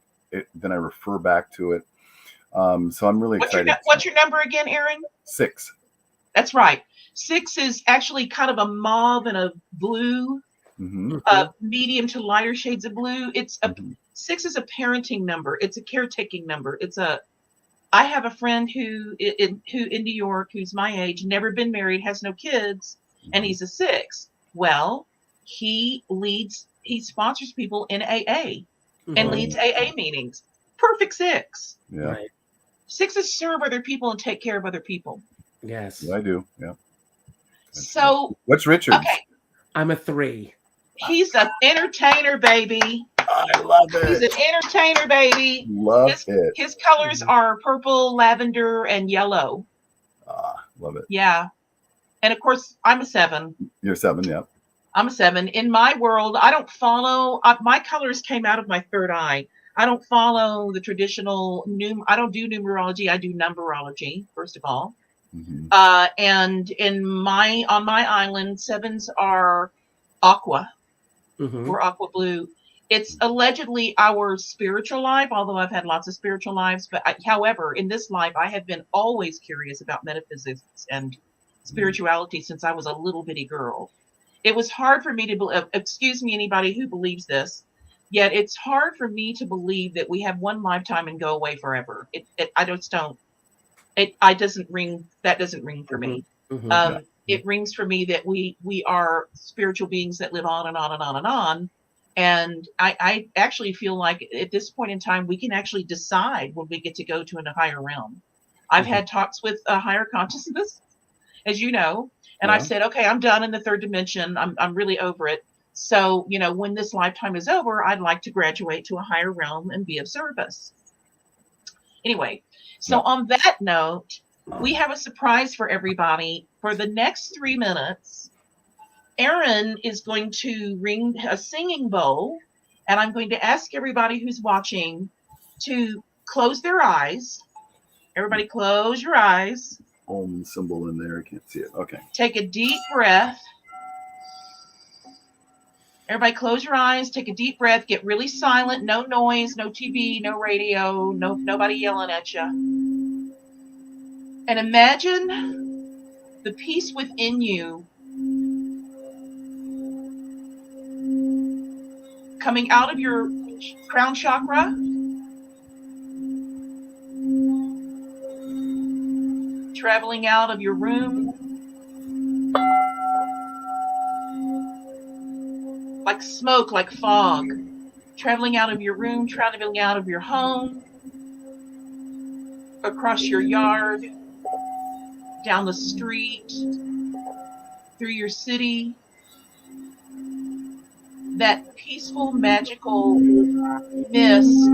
then I refer back to it. So I'm really excited. What's your number again, Erron? 6. That's right. 6 is actually kind of a mauve and a blue, medium to lighter shades of blue. 6 is a parenting number. It's a caretaking number. I have a friend who in New York, who's my age, never been married, has no kids, and he's a 6. Well, he sponsors people in AA and leads AA meetings. Perfect 6. Yeah. Right. 6s serve other people and take care of other people. Yes. Yeah, I do. Yeah. So what's Richard's? Okay. I'm a 3. He's an entertainer, baby. I love it. He's an entertainer, baby. Love it. His colors are purple, lavender, and yellow. Love it. Yeah. And of course, I'm a 7. You're 7, yeah. I'm a 7. In my world, I don't follow, my colors came out of my third eye. I don't follow the traditional, I don't do numerology. I do numberology, first of all. And on my island, 7s are aqua. We're aqua blue. It's allegedly our spiritual life, although I've had lots of spiritual lives. But however, in this life, I have been always curious about metaphysics and spirituality since I was a little bitty girl. It was hard for me to believe, excuse me, anybody who believes this, yet it's hard for me to believe that we have one lifetime and go away forever. That doesn't ring for me. It rings for me that we are spiritual beings that live on and on and on and on. And I actually feel like at this point in time, we can actually decide when we get to go to a higher realm. I've had talks with a higher consciousness, as you know, and I've said, okay, I'm done in the third dimension. I'm really over it. So, when this lifetime is over, I'd like to graduate to a higher realm and be of service. Anyway, so on that note, we have a surprise for everybody. For the next 3 minutes, Erron is going to ring a singing bowl, and I'm going to ask everybody who's watching to close their eyes. Everybody close your eyes. Symbol in there. I can't see it. Okay. Take a deep breath. Everybody close your eyes, take a deep breath, get really silent, no noise, no TV, no radio, nobody yelling at you. And imagine the peace within you coming out of your crown chakra, traveling out of your room, like smoke, like fog, traveling out of your room, traveling out of your home, across your yard, down the street, through your city. That peaceful, magical mist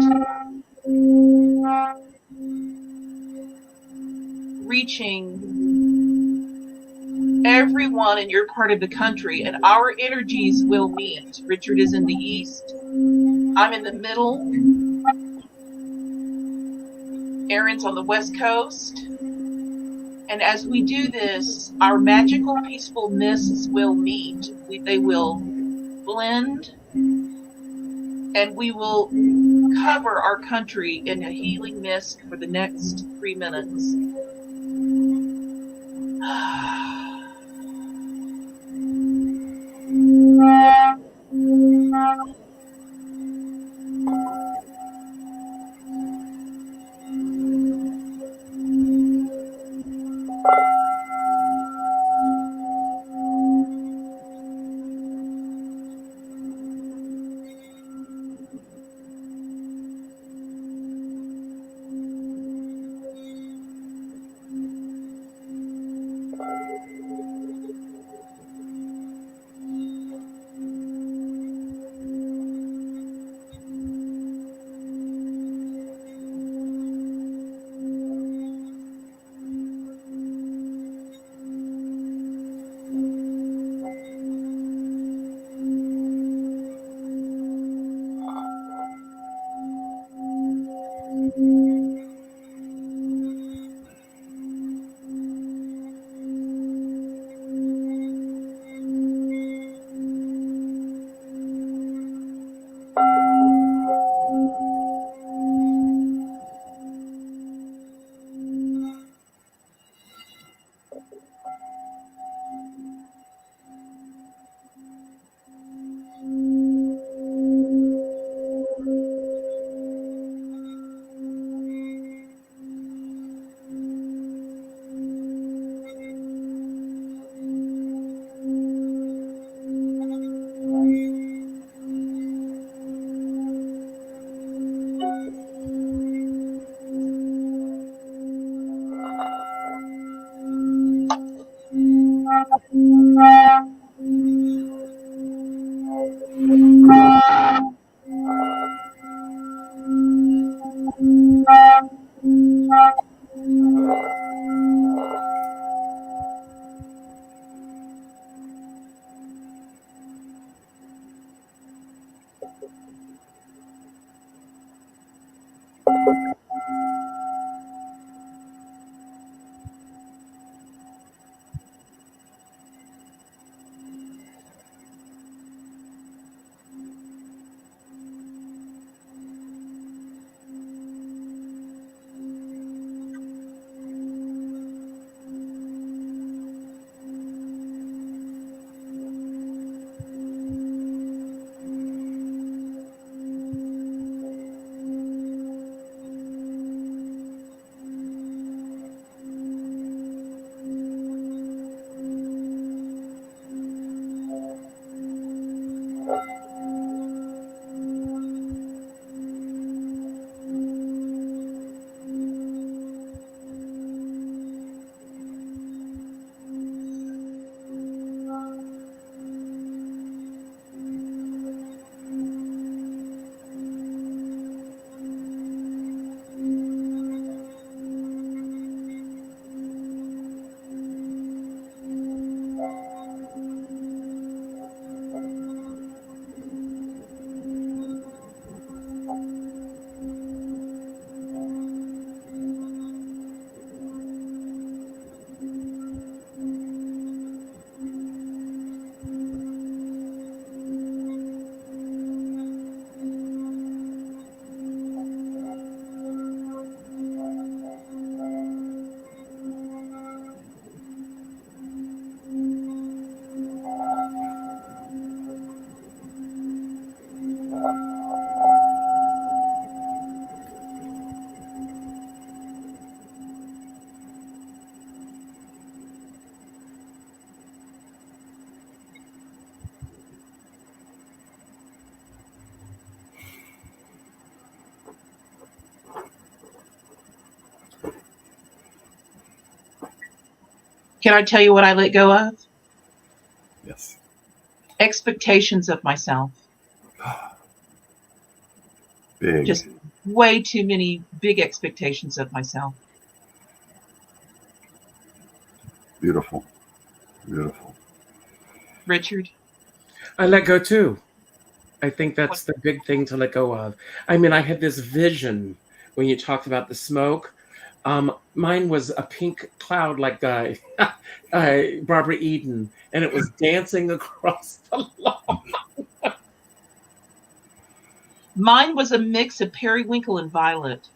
reaching everyone in your part of the country, and our energies will meet. Richard is in the east. I'm in the middle. Erron's on the west coast. And as we do this, our magical, peaceful mists will meet. They will blend, and we will cover our country in a healing mist for the next 3 minutes. Can I tell you what I let go of? Yes. Expectations of myself. Big. Just way too many big expectations of myself. Beautiful. Beautiful. Richard? I let go too. I think that's the big thing to let go of. I mean, I had this vision when you talked about the smoke. Mine was a pink cloud like Barbara Eden, and it was dancing across the lawn. Mine was a mix of periwinkle and violet.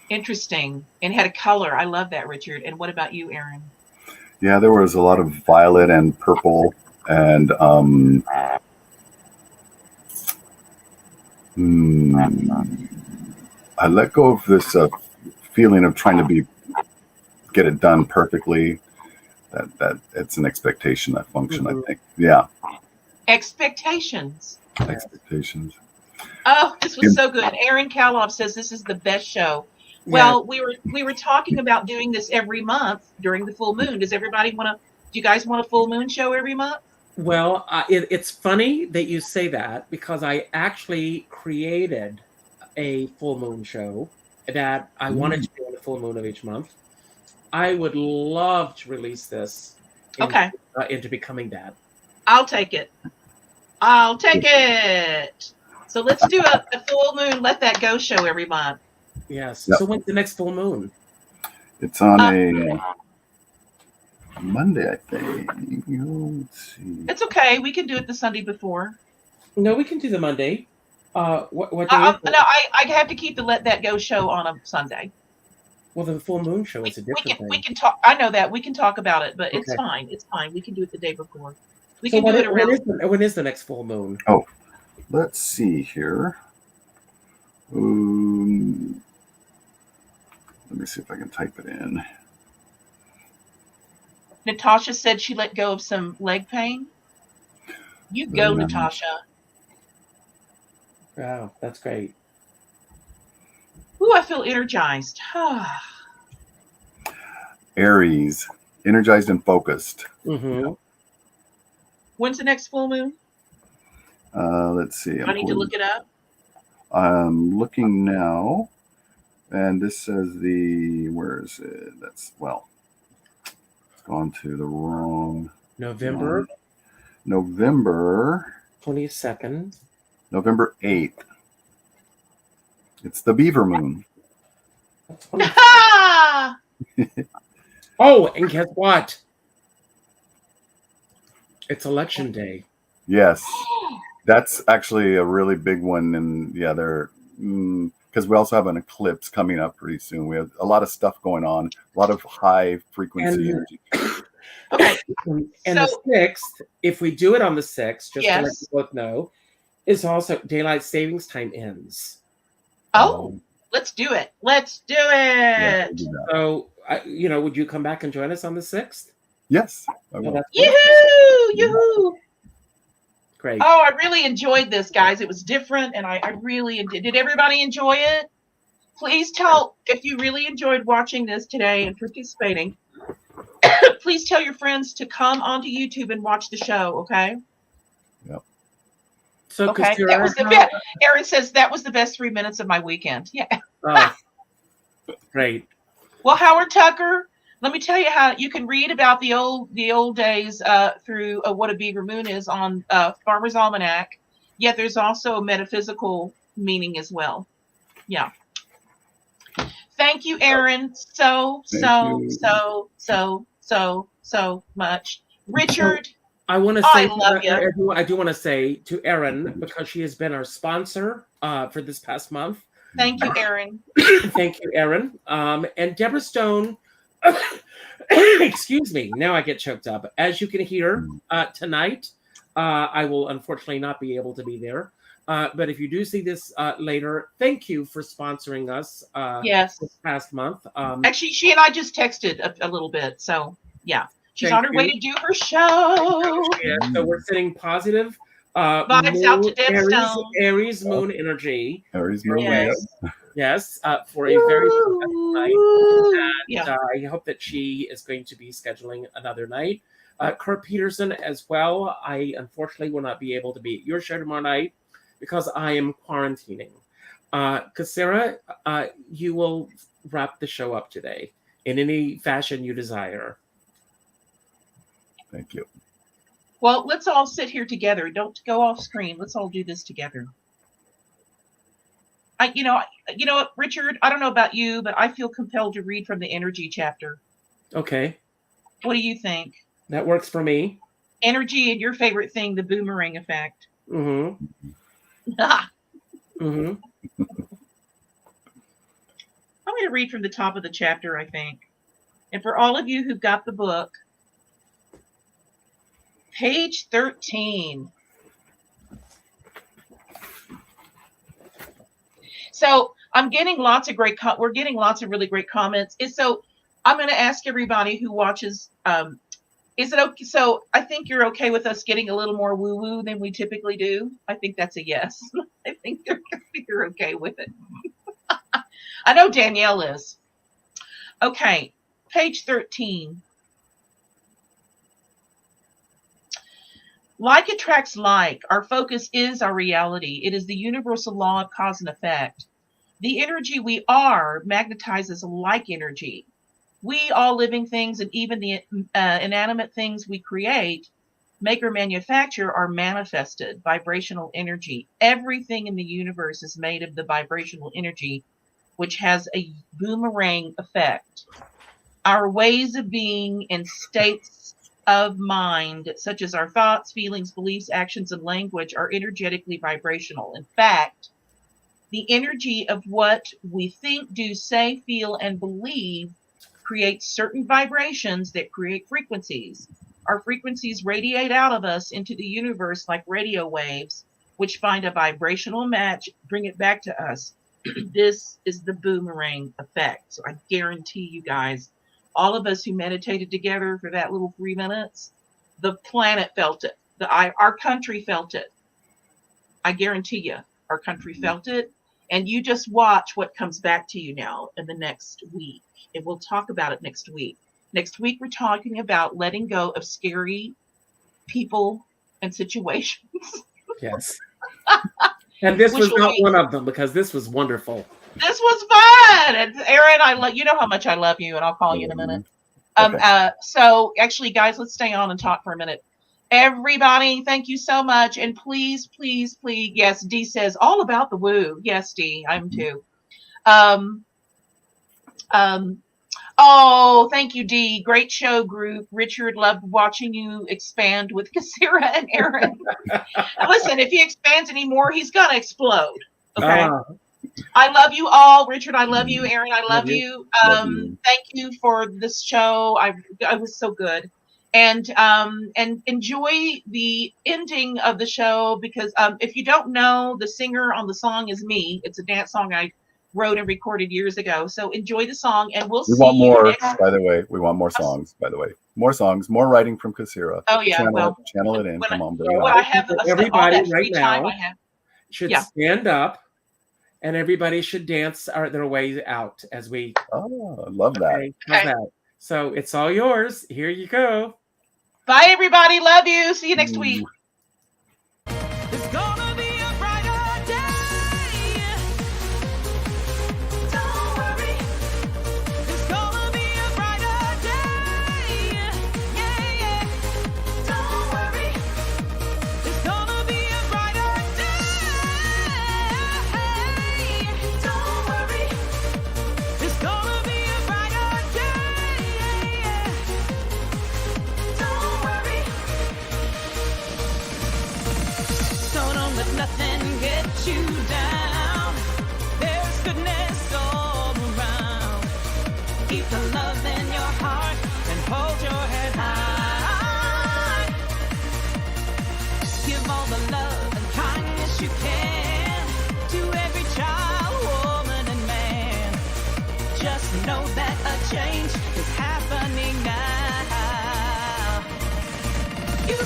Interesting. And had a color. I love that, Richard. And what about you, Erron? Yeah, there was a lot of violet and purple and I let go of this feeling of trying to get it done perfectly. That it's an expectation, that function, I think. Yeah. Expectations. Expectations. Oh, this was so good. Aaron Kaloff says this is the best show. Well, we were talking about doing this every month during the full moon. Does everybody want to? Do you guys want a full moon show every month? Well, it's funny that you say that because I actually created a full moon show that I wanted to do on the full moon of each month. I would love to release this into becoming that. I'll take it. I'll take it. So let's do a full moon, let that go show every month. Yes. Yep. So when's the next full moon? It's on a Monday, I think. Let's see. It's okay. We can do it the Sunday before. No, we can do the Monday. What day? No, I have to keep the Let That Go show on a Sunday. Well, the full moon show is a different thing. We can talk. I know that we can talk about it, but it's fine. It's fine. We can do it the day before. We can do it around. When is the next full moon? Oh, let's see here. Let me see if I can type it in. Natasha said she let go of some leg pain. You go, Natasha. Wow, that's great. Ooh, I feel energized. Aries, energized and focused. Mm-hmm. When's the next full moon? Let's see. I need to look it up. I'm looking now, and this says where is it? That's it's gone to the wrong. November 22nd. November 8th. It's the beaver moon. Oh, and guess what? It's election day. Yes. That's actually a really big one. And yeah, they're because we also have an eclipse coming up pretty soon. We have a lot of stuff going on, a lot of high frequency energy. Okay. And the 6th, if we do it on the 6th, just to let you both know, is also daylight savings time ends. Oh, let's do it. Let's do it. Yeah, so, would you come back and join us on the 6th? Yes. Yoo-hoo! Yoo-hoo! Great. Oh, I really enjoyed this, guys. It was different, and I really did. Did everybody enjoy it? Please tell if you really enjoyed watching this today and participating. Please tell your friends to come onto YouTube and watch the show, okay? Yep. So, okay. That was the best. Erron says that was the best 3 minutes of my weekend. Yeah. Oh, great. Well, Howard Tucker, let me tell you how you can read about the old days through what a beaver moon is on Farmer's Almanac. Yet there's also a metaphysical meaning as well. Yeah. Thank you, Erron, so much. Richard, I want to say, I love you. I do want to say to Erron, because she has been our sponsor for this past month. Thank you, Erron. Thank you, Erron. And Deborah Stone, excuse me, now I get choked up. As you can hear tonight, I will unfortunately not be able to be there. But if you do see this later, thank you for sponsoring us this past month. Actually, she and I just texted a little bit. So, yeah. She's on her way to do her show. Yeah, so we're sending positive vibes out to Dead Stone. Aries moon energy. Aries moon, yes. Yes, for a very successful night. And Yeah. I hope that she is going to be scheduling another night. Kurt Peterson as well. I unfortunately will not be able to be at your show tomorrow night because I am quarantining. Kasira, you will wrap the show up today in any fashion you desire. Thank you. Well, let's all sit here together. Don't go off screen. Let's all do this together. You know what, Richard? I don't know about you, but I feel compelled to read from the energy chapter. Okay. What do you think? That works for me. Energy and your favorite thing, the boomerang effect. Mm-hmm. Mm-hmm. I'm going to read from the top of the chapter, I think. And for all of you who've got the book, page 13. So I'm getting lots of we're getting lots of really great comments. So I'm going to ask everybody who watches, is it okay? So I think you're okay with us getting a little more woo-woo than we typically do. I think that's a yes. I think you're okay with it. I know Danielle is. Okay, page 13. Like attracts like. Our focus is our reality. It is the universal law of cause and effect. The energy we are magnetizes like energy. We, all living things, and even the inanimate things we create, make or manufacture, are manifested vibrational energy. Everything in the universe is made of the vibrational energy, which has a boomerang effect. Our ways of being and states of mind, such as our thoughts, feelings, beliefs, actions, and language, are energetically vibrational. In fact, the energy of what we think, do, say, feel, and believe creates certain vibrations that create frequencies. Our frequencies radiate out of us into the universe like radio waves, which find a vibrational match, bring it back to us. This is the boomerang effect. So I guarantee you guys, all of us who meditated together for that little 3 minutes, the planet felt it. Our country felt it. I guarantee you, our country felt it. And you just watch what comes back to you now in the next week. And we'll talk about it next week. Next week, we're talking about letting go of scary people and situations. Yes. And this was not one of them because this was wonderful. This was fun. And Erron, you know how much I love you, and I'll call you in a minute. Okay. So actually, guys, let's stay on and talk for a minute. Everybody, thank you so much. And please, please, please. Yes, Dee says all about the woo. Yes, Dee, I'm too. Oh, thank you, Dee. Great show, group. Richard, loved watching you expand with Kasira and Erron. Listen, if he expands anymore, he's going to explode. Okay. I love you all. Richard, I love you. Erron, I love you. Thank you for this show. I was so good. And enjoy the ending of the show because if you don't know, the singer on the song is me. It's a dance song I wrote and recorded years ago. So enjoy the song, and we'll see you want more, next. by the way. We want more songs, by the way. More songs, more writing from Kasira. Oh yeah, channel it in. Come on, bring it when on. I have Everybody all that free right time now I have. should stand up, and everybody should dance their way out as we. Oh, I love that. Okay, how's that? So it's all yours. Here you go. Bye, everybody. Love you. See you next week. It's gonna be a brighter day. Don't worry. It's gonna be a brighter day. Yeah, yeah. Don't worry. It's gonna be a brighter day. Don't worry. It's gonna be a brighter day. Don't worry. So don't let nothing get you down. There's goodness all around. Keep the love in your heart and hold your head high. Give all the love and kindness you can to every child, woman, and man. Just know that a change is happening now. You